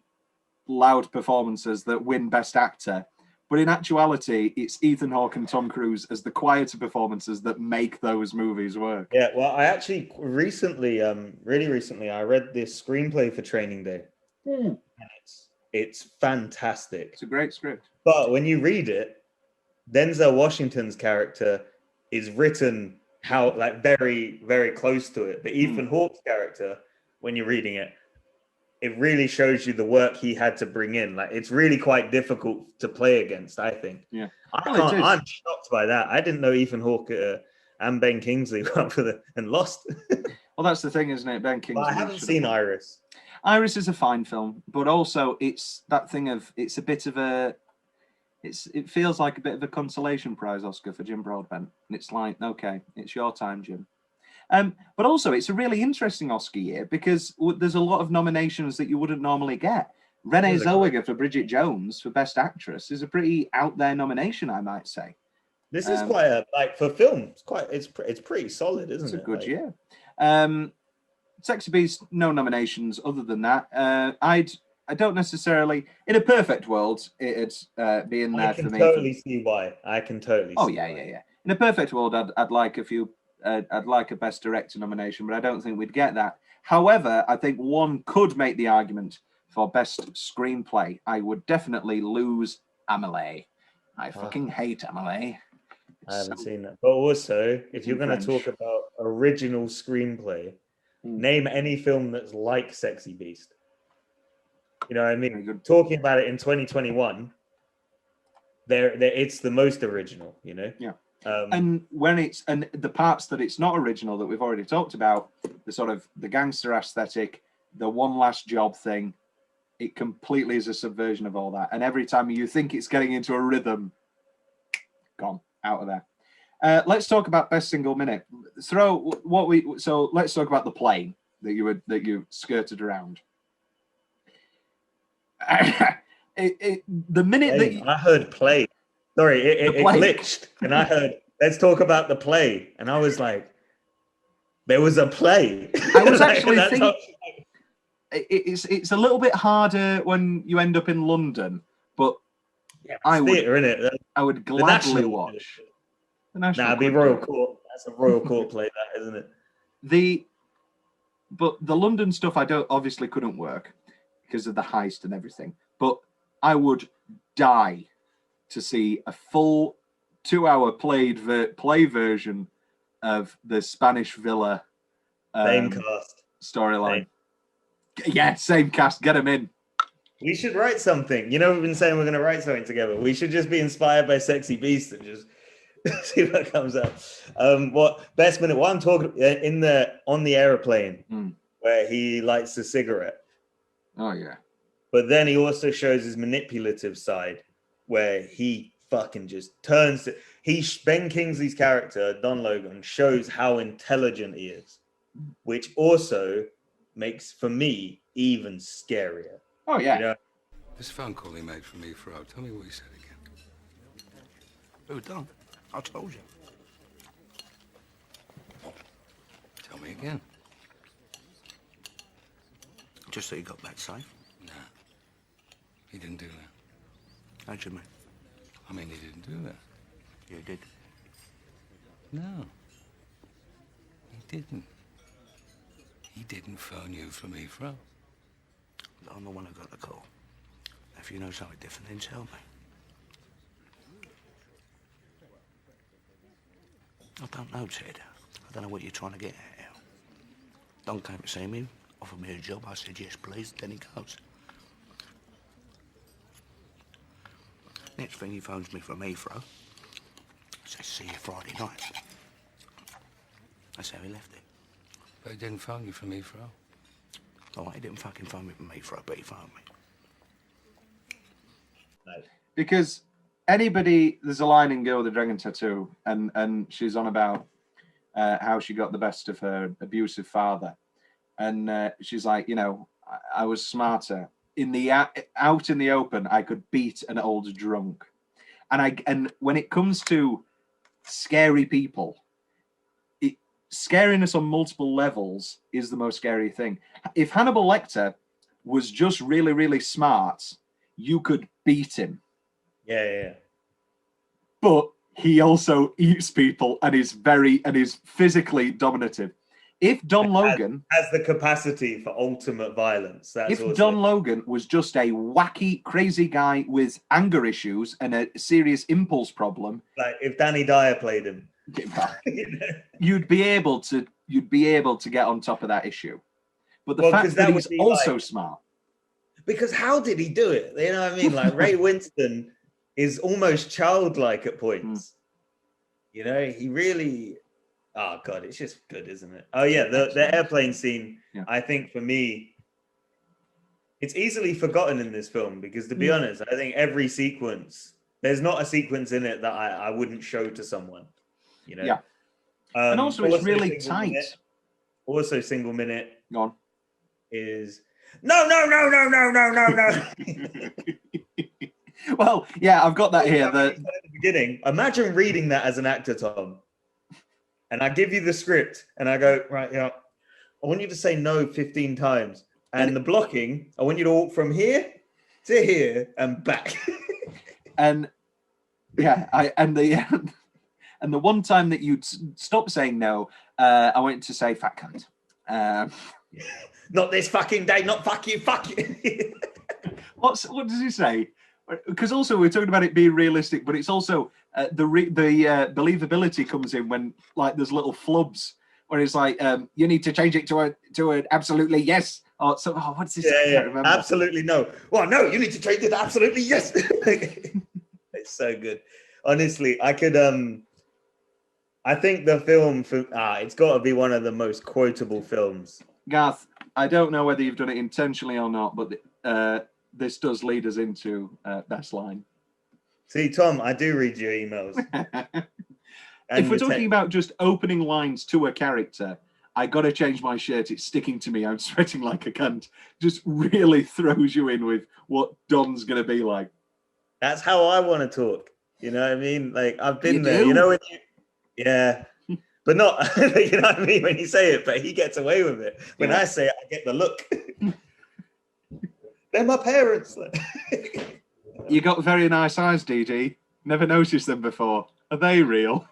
loud performances that win Best Actor. But in actuality, it's Ethan Hawke and Tom Cruise as the quieter performances that make those movies work. Yeah, well, I actually really recently, I read this screenplay for Training Day. And it's fantastic. It's a great script. But when you read it, Denzel Washington's character is written very, very close to it. But Ethan Hawke's character, when you're reading it, it really shows you the work he had to bring in. Like it's really quite difficult to play against, I think. Yeah. I'm shocked by that. I didn't know Ethan Hawke and Ben Kingsley were up for and lost. Well, that's the thing, isn't it? Ben Kingsley. But I haven't seen Iris. Iris is a fine film, but also it's that thing of it feels like a bit of a consolation prize Oscar for Jim Broadbent. And it's like, okay, it's your time, Jim. But also, it's a really interesting Oscar year because there's a lot of nominations that you wouldn't normally get. Renee Zellweger for Bridget Jones for Best Actress is a pretty out there nomination, I might say. This is quite for film. It's pretty solid, isn't it? It's a good year. Sexy Beast, no nominations other than that. I don't necessarily. In a perfect world, it'd be in there for me. I can totally. Oh yeah. In a perfect world, I'd like a few. I'd like a Best Director nomination, but I don't think we'd get that. However, I think one could make the argument for Best Screenplay. I would definitely lose Amelie. I fucking hate Amelie. I haven't seen that. But also, if you're going to talk about original screenplay, name any film that's like Sexy Beast. You know what I mean? Talking about it in 2021, it's the most original, you know? Yeah. And the parts that it's not original that we've already talked about, the sort of the gangster aesthetic, the one last job thing, it completely is a subversion of all that. And every time you think it's getting into a rhythm, gone out of there. Let's talk about Best Single Minute. Let's talk about the plane that you skirted around. The minute that I heard play. Sorry, it glitched, and I heard, let's talk about the play. And I was like, there was a play. I was actually thinking, it's a little bit harder when you end up in London, but Yeah, I would, theatre, innit? I would gladly watch the National. Nah, it'd be Royal Court. That's a Royal Court play, that, isn't it? But the London stuff I obviously couldn't work because of the heist and everything. But I would die to see a full 2-hour play version of the Spanish Villa Same cast storyline. Yeah, same cast. Get them in. We should write something. You know, we've been saying we're going to write something together. We should just be inspired by Sexy Beast and just see what comes up. What I'm talking on the aeroplane where he lights a cigarette. Oh yeah. But then he also shows his manipulative side where he fucking just turns to, Ben Kingsley's character, Don Logan, shows how intelligent he is, which also makes, for me, even scarier. Oh, yeah. You know? This phone call he made from me, Fro. Tell me what he said again. Who done? I told you. Tell me again. Just that you got back safe. Nah. He didn't do that. How'd you mean? I mean, he didn't do that. You did. No. He didn't. He didn't phone you for me, Fro. I'm the one who got the call. If you know something different, then tell me. I don't know, Ted. I don't know what you're trying to get at here. Don came to see me, offered me a job. I said, yes, please. Then he goes. Next thing, he phones me from Heathrow. Says, see you Friday night. That's how he left it. But he didn't phone you from Heathrow. Oh, he didn't fucking phone me from Heathrow, but he phoned me. No. Because there's a line in Girl with the Dragon Tattoo, and she's on about how she got the best of her abusive father. And she's like, you know, I was smarter. Out in the open, I could beat an old drunk. And when it comes to scary people, scariness on multiple levels is the most scary thing. If Hannibal Lecter was just really, really smart, you could beat him. Yeah. But he also eats people and is physically dominative. If Don Logan has the capacity for ultimate violence, Don Logan was just a wacky, crazy guy with anger issues and a serious impulse problem, like if Danny Dyer played him, you'd be able to get on top of that issue. But the fact that he's also smart. Because how did he do it? You know what I mean? Like Ray Winston is almost childlike at points. You know, he really. Oh God, it's just good, isn't it? Oh yeah, the airplane scene. Yeah. I think for me, it's easily forgotten in this film because, to be honest, I think every sequence, there's not a sequence in it that I wouldn't show to someone. You know. Yeah. And also, it's really tight. Also, single minute. Go on. Is no. Well, yeah, I've got that here. At the beginning, imagine reading that as an actor, Tom. And I give you the script, and I go, right, yeah, I want you to say no 15 times. And the blocking, I want you to walk from here to here and back. And yeah, and the one time that you'd stop saying no, I want you to say fat cunt. Not this fucking day, not fuck you. What does he say? Because also we're talking about it being realistic, but it's also the believability comes in when like there's little flubs where it's like you need to change it to an absolutely yes. Or so what's this? Yeah. Absolutely no. Well, no, you need to change it to absolutely yes. It's so good. Honestly, I could I think the film it's got to be one of the most quotable films. Garth, I don't know whether you've done it intentionally or not, but this does lead us into best line. See, Tom, I do read your emails. If we're talking about just opening lines to a character, I got to change my shirt. It's sticking to me. I'm sweating like a cunt. Just really throws you in with what Don's going to be like. That's how I want to talk. You know what I mean? Like, I've been there. You know when yeah. But not, you know what I mean, when you say it, but he gets away with it. When I say it, I get the look. they're my parents. You got very nice eyes, DD. Never noticed them before. Are they real?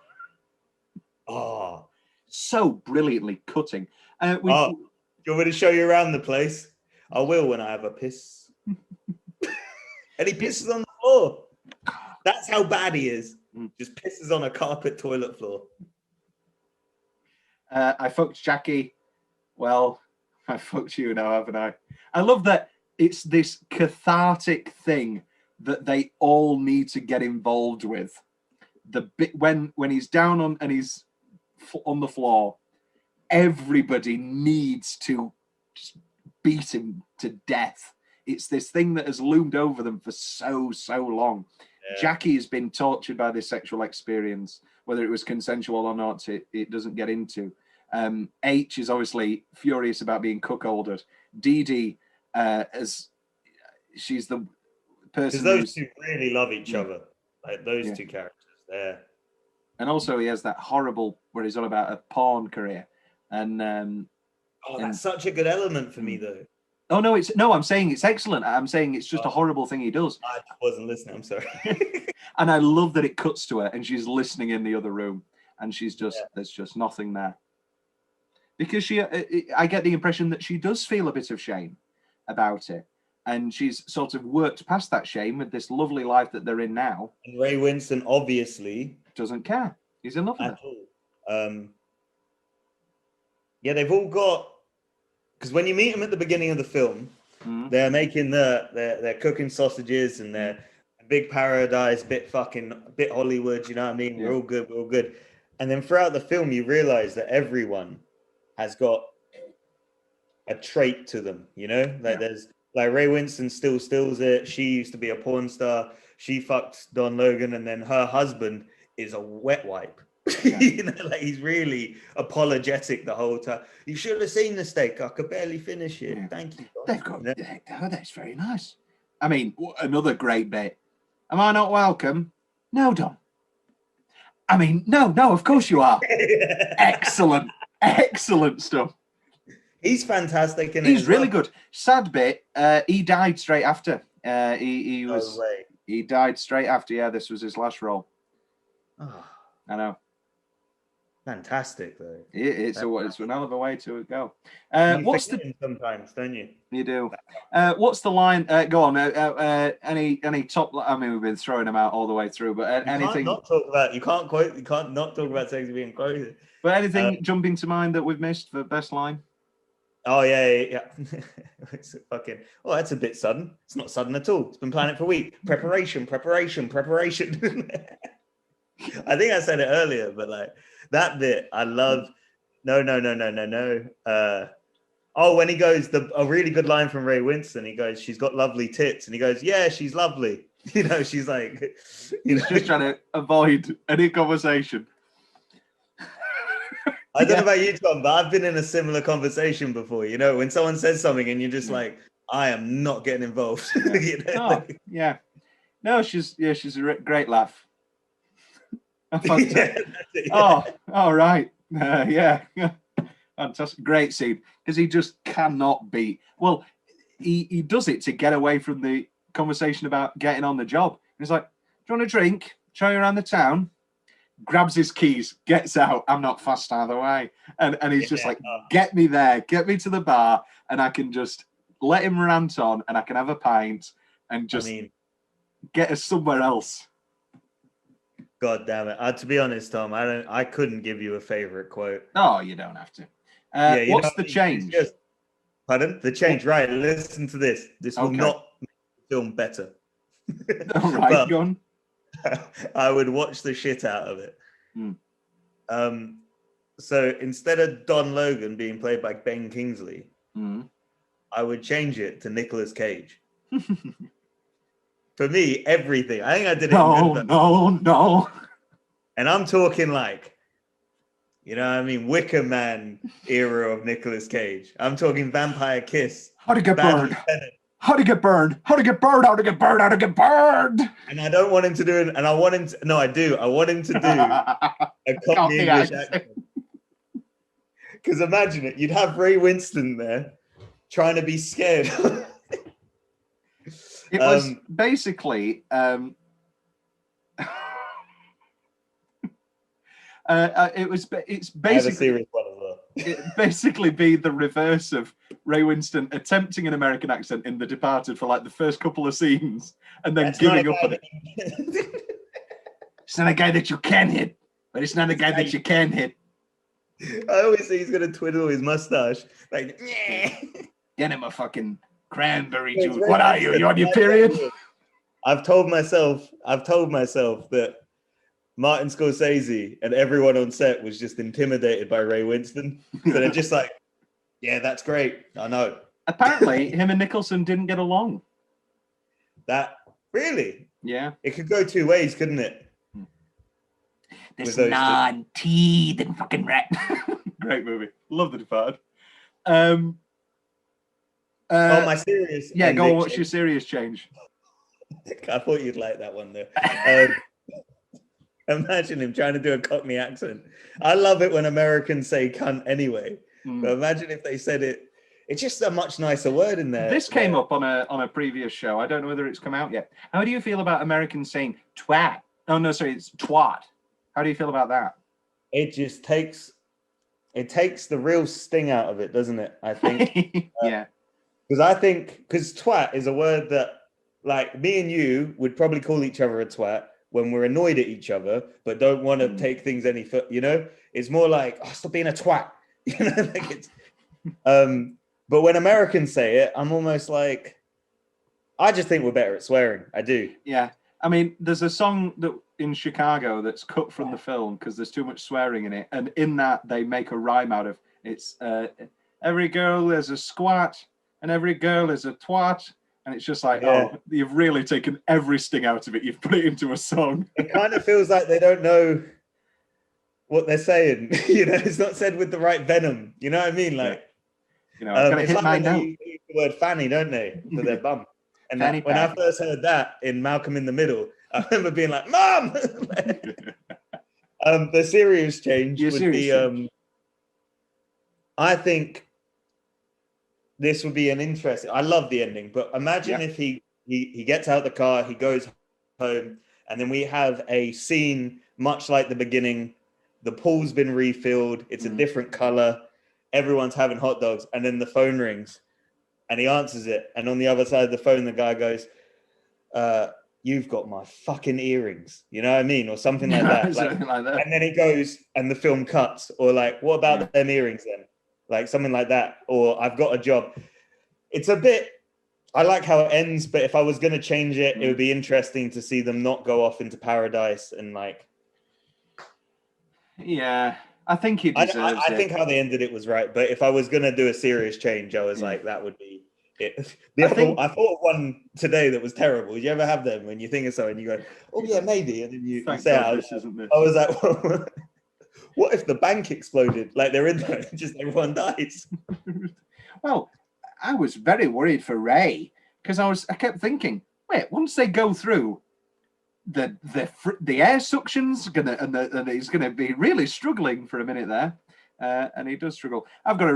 Oh, So brilliantly cutting. do you want me to show you around the place? I will when I have a piss. And he pisses on the floor. That's how bad he is. Just pisses on a carpet toilet floor. I fucked Jackie. Well, I fucked you now, haven't I? I love that it's this cathartic thing that they all need to get involved with. The bit when he's down on and he's on the floor, everybody needs to just beat him to death. It's this thing that has loomed over them for so long. Yeah. Jackie has been tortured by this sexual experience, whether it was consensual or not, it doesn't get into. H is obviously furious about being cuckolded. Dee Dee, as she's the person. Because those two really love each other. Like those two characters there. And also he has that horrible where he's all about a porn career. And that's such a good element for me though. Oh no, I'm saying it's excellent. I'm saying it's just a horrible thing he does. I wasn't listening, I'm sorry. And I love that it cuts to her and she's listening in the other room and she's just there's just nothing there. Because I get the impression that she does feel a bit of shame about it. And she's sort of worked past that shame with this lovely life that they're in now. And Ray Winston obviously doesn't care. He's in love with her. Yeah, they've all got, because when you meet them at the beginning of the film, they're making they're cooking sausages and they're a big paradise, bit Hollywood, you know what I mean? Yeah. We're all good. And then throughout the film, you realize that everyone has got a trait to them, you know? There's like Ray Winston still steals it. She used to be a porn star. She fucks Don Logan, and then her husband is a wet wipe. You know, like he's really apologetic the whole time. You should have seen the steak. I could barely finish it. Thank you. They've got that's very nice. I mean, another great bit. Am I not welcome? No, Don. I mean, no, of course you are. Excellent stuff. He's fantastic. He's really good. Sad bit, he died straight after. He died straight after. Yeah, this was his last role. Oh. I know. Fantastic though. It's an hell of a way to go. What's the sometimes, don't you? You do. What's the line? Go on. Any top? I mean, we've been throwing them out all the way through, but anything? You can't not talk about things being quoted. But anything jumping to mind that we've missed for best line? Oh yeah. It's fucking. Oh, that's a bit sudden. It's not sudden at all. It's been planning for a week. Preparation. I think I said it earlier, but like that bit, I love. No. When he goes, a really good line from Ray Winston. He goes, "She's got lovely tits," and he goes, "Yeah, she's lovely." You know, she's like, he's just trying to avoid any conversation. I don't know about you, Tom, but I've been in a similar conversation before. You know, when someone says something and you're just like, I am not getting involved. You know? No, she's a great laugh. All right. Fantastic. Great scene. Because he just cannot beat. Well, he does it to get away from the conversation about getting on the job. He's like, do you want a drink? Show you around the town? Grabs his keys, gets out. I'm not fast either way. And he's just like, get me there, get me to the bar, and I can just let him rant on and I can have a pint and just get us somewhere else. God damn it. To be honest, Tom, I couldn't give you a favorite quote. Oh, you don't have to. What's the change? Pardon? The change, right. Listen to this. This will not make the film better. All right, go on. I would watch the shit out of it. So instead of Don Logan being played by Ben Kingsley, I would change it to Nicolas Cage. For me, everything. I think I did it. No. And I'm talking like, you know what I mean, Wicker Man era of Nicolas Cage. I'm talking Vampire Kiss. How to get burned. How to get burned. How to get burned. How to get burned. How to get burned. And I don't want him to do it. And I want him to. No, I do. I want him to do a Cockney English accent. Because imagine it. You'd have Ray Winston there trying to be scared. It was basically it's basically I have a serious one as well. it basically be the reverse of Ray Winston attempting an American accent in The Departed for like the first couple of scenes and then giving up on it. It's not a guy that you can hit, but it's not a guy that you can hit. I always say he's gonna twiddle his mustache like. Get him a fucking cranberry juice. What are you? You on your period? I've told myself that Martin Scorsese and everyone on set was just intimidated by Ray Winston. So they're just like, yeah, that's great. I know. Apparently, him and Nicholson didn't get along. That really? Yeah. It could go two ways, couldn't it? This non-teed and fucking rat. Great movie. Love The Departed. My serious. Yeah, go on. What's your serious change? I thought you'd like that one though. Imagine him trying to do a Cockney accent. I love it when Americans say cunt anyway. But imagine if they said it. It's just a much nicer word in there. This came up on a previous show. I don't know whether it's come out yet. How do you feel about Americans saying twat? Oh no, sorry, it's twat. How do you feel about that? It just takes the real sting out of it, doesn't it? I think. Yeah. Because twat is a word that, like, me and you would probably call each other a twat when we're annoyed at each other, but don't want to take things any further. You know, it's more like, oh, stop being a twat. You know, like it's. But when Americans say it, I'm almost like, I just think we're better at swearing. I do. Yeah. I mean, there's a song that in Chicago that's cut from the film because there's too much swearing in it. And in that, they make a rhyme out of it's every girl is a squat and every girl is a twat. And it's just like, oh, you've really taken every sting out of it. You've put it into a song. It kind of feels like they don't know what they're saying. You know, it's not said with the right venom. You know what I mean? Like, you know, I'm gonna it's hit like mine they use the word fanny, don't they, for their bum? And Fanny when I first heard that in Malcolm in the Middle, I remember being like, Mom! The serious change would be, I think this would be an interesting, I love the ending, but imagine if he gets out the car, he goes home, and then we have a scene much like the beginning. The pool's been refilled. It's a different color. Everyone's having hot dogs. And then the phone rings and he answers it. And on the other side of the phone, the guy goes, you've got my fucking earrings. You know what I mean? Or something like that. Something like that. And then he goes and the film cuts. Or like, what about them earrings then? Like something like that. Or I've got a job. It's a bit, I like how it ends, but if I was going to change it, it would be interesting to see them not go off into paradise and like. Yeah, I think he deserves I think how they ended it was right. But if I was going to do a serious change, I was like, that would be it. I thought of one today that was terrible. Did you ever have them when you think of something and you go, oh yeah, maybe. And then you say, I was like, well, what if the bank exploded? Like they're in there and just everyone dies. Well, I was very worried for Ray because I kept thinking, wait, once they go through, the air suction's gonna and he's gonna be really struggling for a minute there, and he does struggle. I've got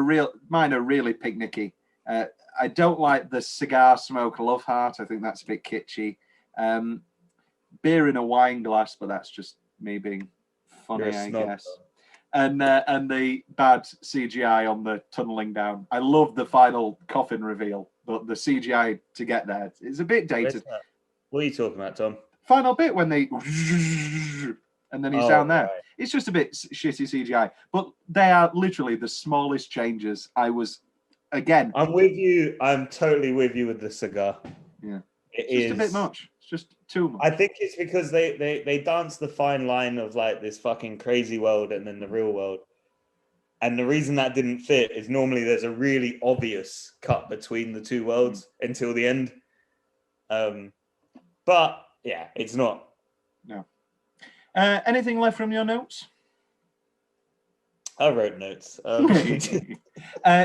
mine are really picnicky. I don't like the cigar smoke love heart. I think that's a bit kitschy. Beer in a wine glass, but that's just me being funny, I guess. And the bad CGI on the tunneling down. I love the final coffin reveal, but the CGI to get there is a bit dated. What are you talking about, Tom? Final bit when they and then he's down there. Right. It's just a bit shitty CGI, but they are literally the smallest changes. I'm with you. I'm totally with you with the cigar. Yeah, it's just a bit much. It's just too much. I think it's because they dance the fine line of like this fucking crazy world and then the real world. And the reason that didn't fit is normally there's a really obvious cut between the two worlds until the end. But yeah, it's not. No. Anything left from your notes? I wrote notes.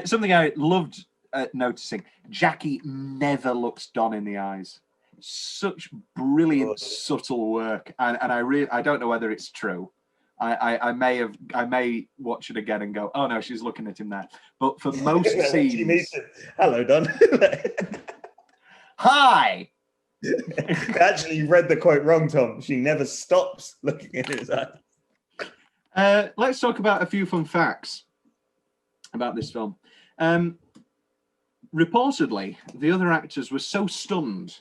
Something I loved noticing. Jackie never looks Don in the eyes. Such brilliant, subtle work. And I don't know whether it's true. I may watch it again and go, oh no, she's looking at him there. But for most scenes. Hello, Don. Hi. Actually, you read the quote wrong, Tom. She never stops looking in his eyes. Let's talk about a few fun facts about this film. Reportedly, the other actors were so stunned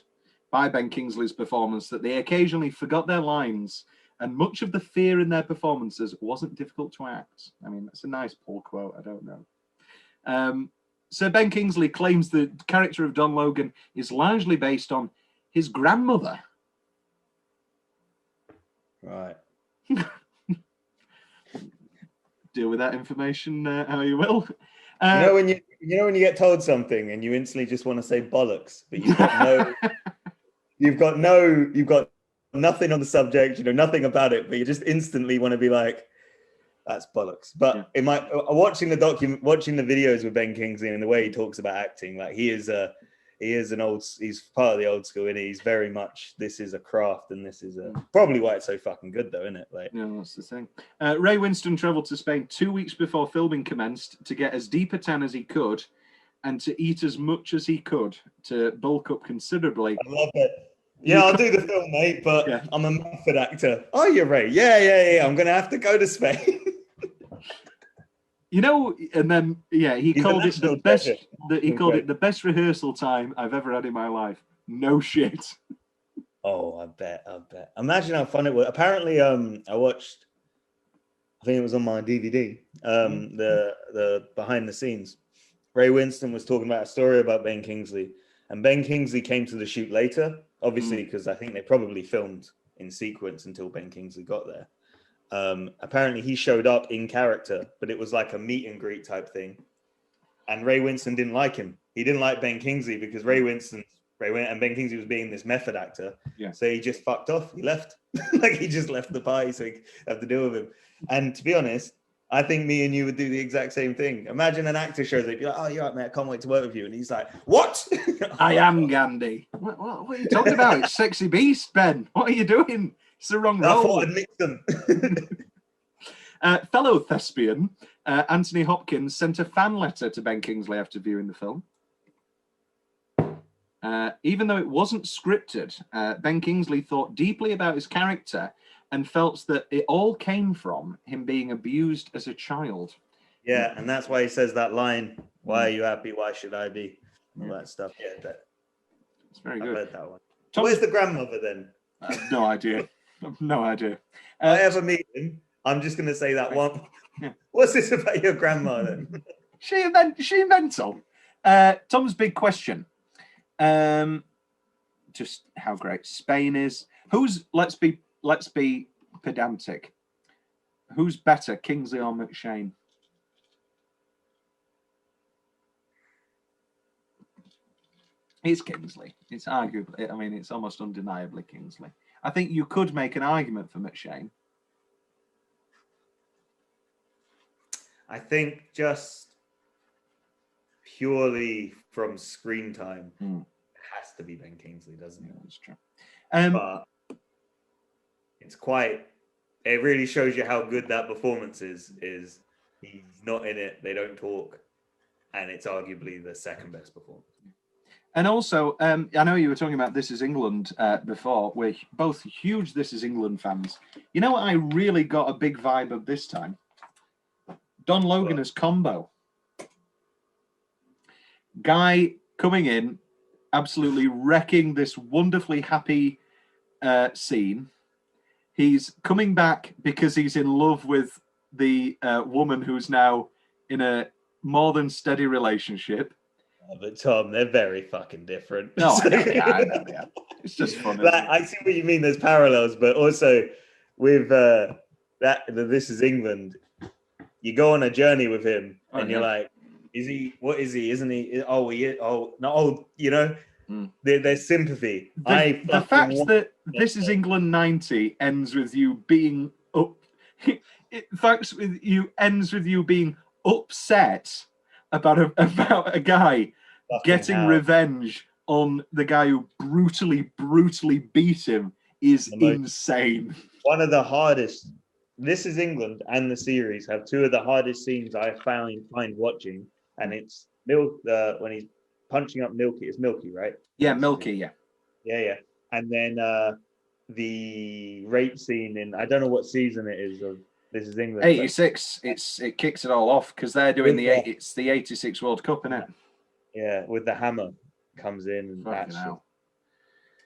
by Ben Kingsley's performance that they occasionally forgot their lines, and much of the fear in their performances wasn't difficult to act. I mean, that's a nice pull quote, I don't know. So Ben Kingsley claims the character of Don Logan is largely based on his grandmother. Right. Deal with that information how you will. You know when you get told something and you instantly just want to say bollocks, but you've got nothing on the subject, nothing about it, but you just instantly want to be like, that's bollocks. But in my watching the videos with Ben Kingsley and the way he talks about acting, like he's part of the old school, and he's very much, this is a craft, and this is probably why it's so fucking good though, isn't it? Like, yeah, that's the thing. Ray Winston traveled to Spain 2 weeks before filming commenced to get as deep a tan as he could and to eat as much as he could to bulk up considerably. I love it. Yeah, I'll do the film, mate, but I'm a method actor. Are you, Ray? Yeah. I'm gonna have to go to Spain. And then he called it the best. He called it the best rehearsal time I've ever had in my life. No shit. Oh, I bet. Imagine how fun it was. Apparently, I watched. I think it was on my DVD. The behind the scenes. Ray Winston was talking about a story about Ben Kingsley, and Ben Kingsley came to the shoot later, obviously, because I think they probably filmed in sequence until Ben Kingsley got there. Apparently he showed up in character, but it was like a meet and greet type thing. And Ray Winston didn't like him. He didn't like Ben Kingsley because and Ben Kingsley was being this method actor. Yeah. So he just fucked off. He left. Like he just left the party so he could have to deal with him. And to be honest, I think me and you would do the exact same thing. Imagine an actor shows up, you're like, oh, you're right, mate, I can't wait to work with you. And he's like, what? I am Gandhi. What are you talking about? It's Sexy Beast, Ben. What are you doing? It's the wrong role. I thought I'd mix them. Fellow thespian Anthony Hopkins sent a fan letter to Ben Kingsley after viewing the film. Even though it wasn't scripted, Ben Kingsley thought deeply about his character and felt that it all came from him being abused as a child. Yeah, and that's why he says that line, why are you happy, why should I be? All that stuff. Yeah, it's very good. I read that one. Where's the grandmother then? I have no idea. I've no idea. If I ever meet him, I'm just going to say that one. Yeah. What's this about your grandma then? She mental. Tom's big question. Just how great Spain is. Let's be pedantic. Who's better, Kingsley or McShane? It's Kingsley. It's arguably, I mean, it's almost undeniably Kingsley. I think you could make an argument for McShane. I think just purely from screen time, it has to be Ben Kingsley, doesn't it? That's true. But it's it really shows you how good that performance is he's not in it, they don't talk, and it's arguably the second best performance. And also, I know you were talking about This Is England before. We're both huge This Is England fans. You know what I really got a big vibe of this time? Don Logan as Combo. Guy coming in, absolutely wrecking this wonderfully happy scene. He's coming back because he's in love with the woman who's now in a more than steady relationship. But Tom, they're very fucking different. No, I know they are. It's just fun. I see what you mean. There's parallels, but also with This Is England, you go on a journey with him, and you're like, "Is he? What is he? Isn't he? Oh, he is. Oh, no. Oh, you know." There's sympathy. The fact that This Is England 90 ends with you being up. Ends with you being upset about a guy getting revenge on the guy who brutally beat him is insane. One of the hardest. This Is England and the series have two of the hardest scenes I find watching, and it's when he's punching up Milky. It's Milky, right? Yeah, Milky. Yeah. Yeah. And then the rape scene in, I don't know what season it is of This Is England. 86. It kicks it all off because they're doing it's the 86 World Cup, isn't it? Yeah, with the hammer comes in and Fucking that's. hell.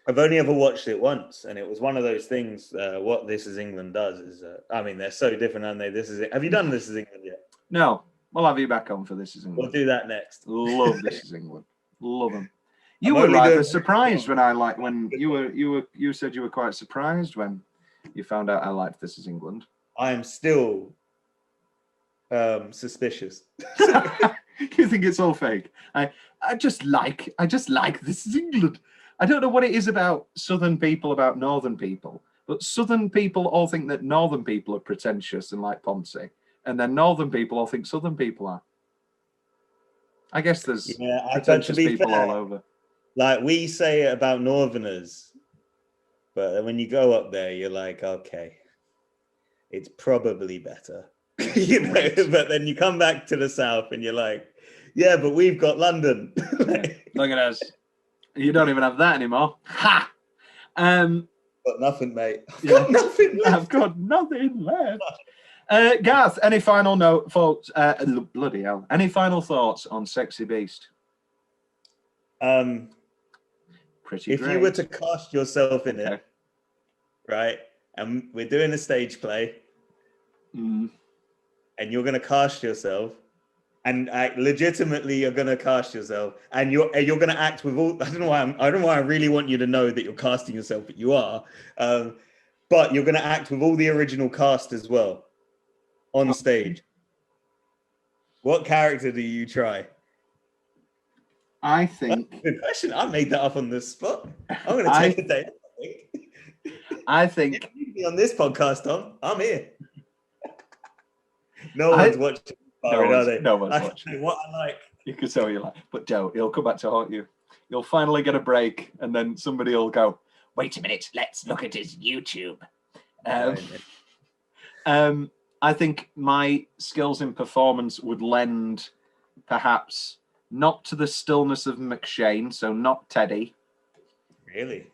I've only ever watched it once, and it was one of those things. What This Is England does is, I mean, they're so different, aren't they? Have you done This Is England yet? No, we'll have you back on for This Is England. We'll do that next. Love This Is England. Love them. You were rather surprised when you said you were quite surprised when you found out I liked This Is England. I am still suspicious. You think it's all fake? I just like This Is England. I don't know what it is about Southern people, about Northern people, but Southern people all think that Northern people are pretentious and like Ponzi, and then Northern people all think Southern people are. I guess there's pretentious people all over. Like we say it about Northerners, but when you go up there, you're like, okay, it's probably better. You know, but then you come back to the South and you're like, yeah, but we've got London. Look at us. You don't even have that anymore. Ha! Got nothing, mate. I've got nothing left. Garth, any final thoughts? Bloody hell. Any final thoughts on Sexy Beast? Pretty if great. you were to cast yourself in it, right, and we're doing a stage play, and you're going to cast yourself, and legitimately you're going to cast yourself, and you're going to act with all. I don't know why I really want you to know that you're casting yourself, but you are. But you're going to act with all the original cast as well on stage. What character do you try? I think. Good question. I made that up on the spot. I'm going to take the day. I think. You need me on this podcast, Tom. I'm here. No one's watching. No one's watching. What I like. You can say what you like, but don't. It'll come back to haunt you. You'll finally get a break, and then somebody will go, "Wait a minute, let's look at his YouTube." I think my skills in performance would lend, perhaps, not to the stillness of McShane, so not Teddy. Really?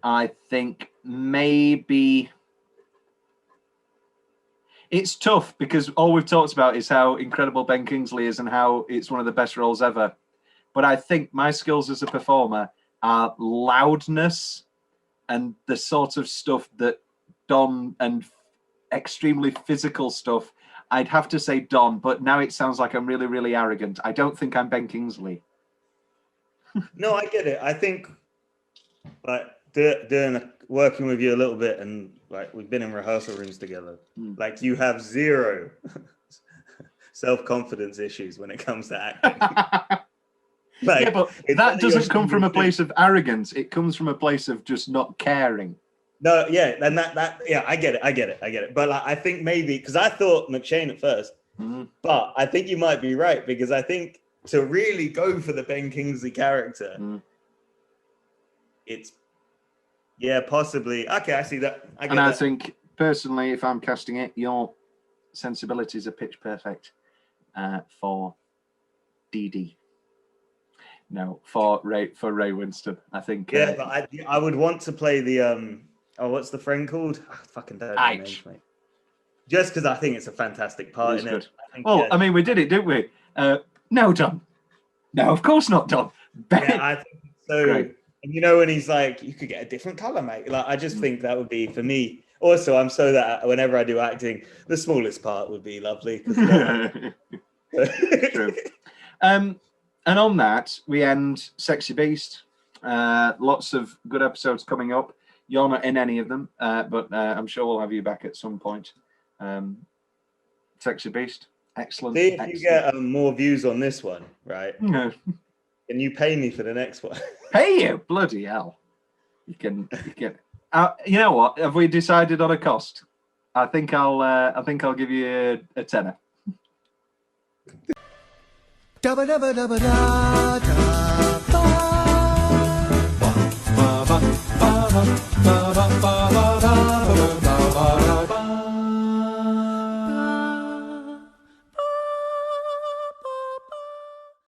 I think maybe. It's tough because all we've talked about is how incredible Ben Kingsley is and how it's one of the best roles ever. But I think my skills as a performer are loudness and the sort of stuff that Don and extremely physical stuff. I'd have to say Don, but now it sounds like I'm really, really arrogant. I don't think I'm Ben Kingsley. No, I get it. I think like working with you a little bit, and like we've been in rehearsal rooms together. Like you have zero self-confidence issues when it comes to acting. Like, yeah, but that doesn't come from a place of arrogance. It comes from a place of just not caring. No, yeah, and that yeah, I get it. But like, I think maybe because I thought McShane at first, but I think you might be right because I think to really go for the Ben Kingsley character, it's possibly okay. I see that. I think personally, if I'm casting it, your sensibilities are pitch perfect for DD. No, for Ray Winston. I think. Yeah, but I would want to play the what's the friend called? I fucking don't know names, mate. Just because I think it's a fantastic part in it. I mean, we did it, didn't we? No, Don. No, of course not, Don. Yeah, I think so. Great. And you know, when he's like, you could get a different color, mate. Like, I just think that would be for me. Also, I'm so that whenever I do acting, the smallest part would be lovely. True. And on that, we end Sexy Beast. Lots of good episodes coming up. You're not in any of them, but I'm sure we'll have you back at some point. Sexy Beast, excellent. See if you get more views on this one, right? No. Can you pay me for the next one? Pay you? Bloody hell! You can. You know what? Have we decided on a cost? I think I'll give you a tenner. Dabba dabba dabba da da ba ba ba ba ba ba ba ba ba.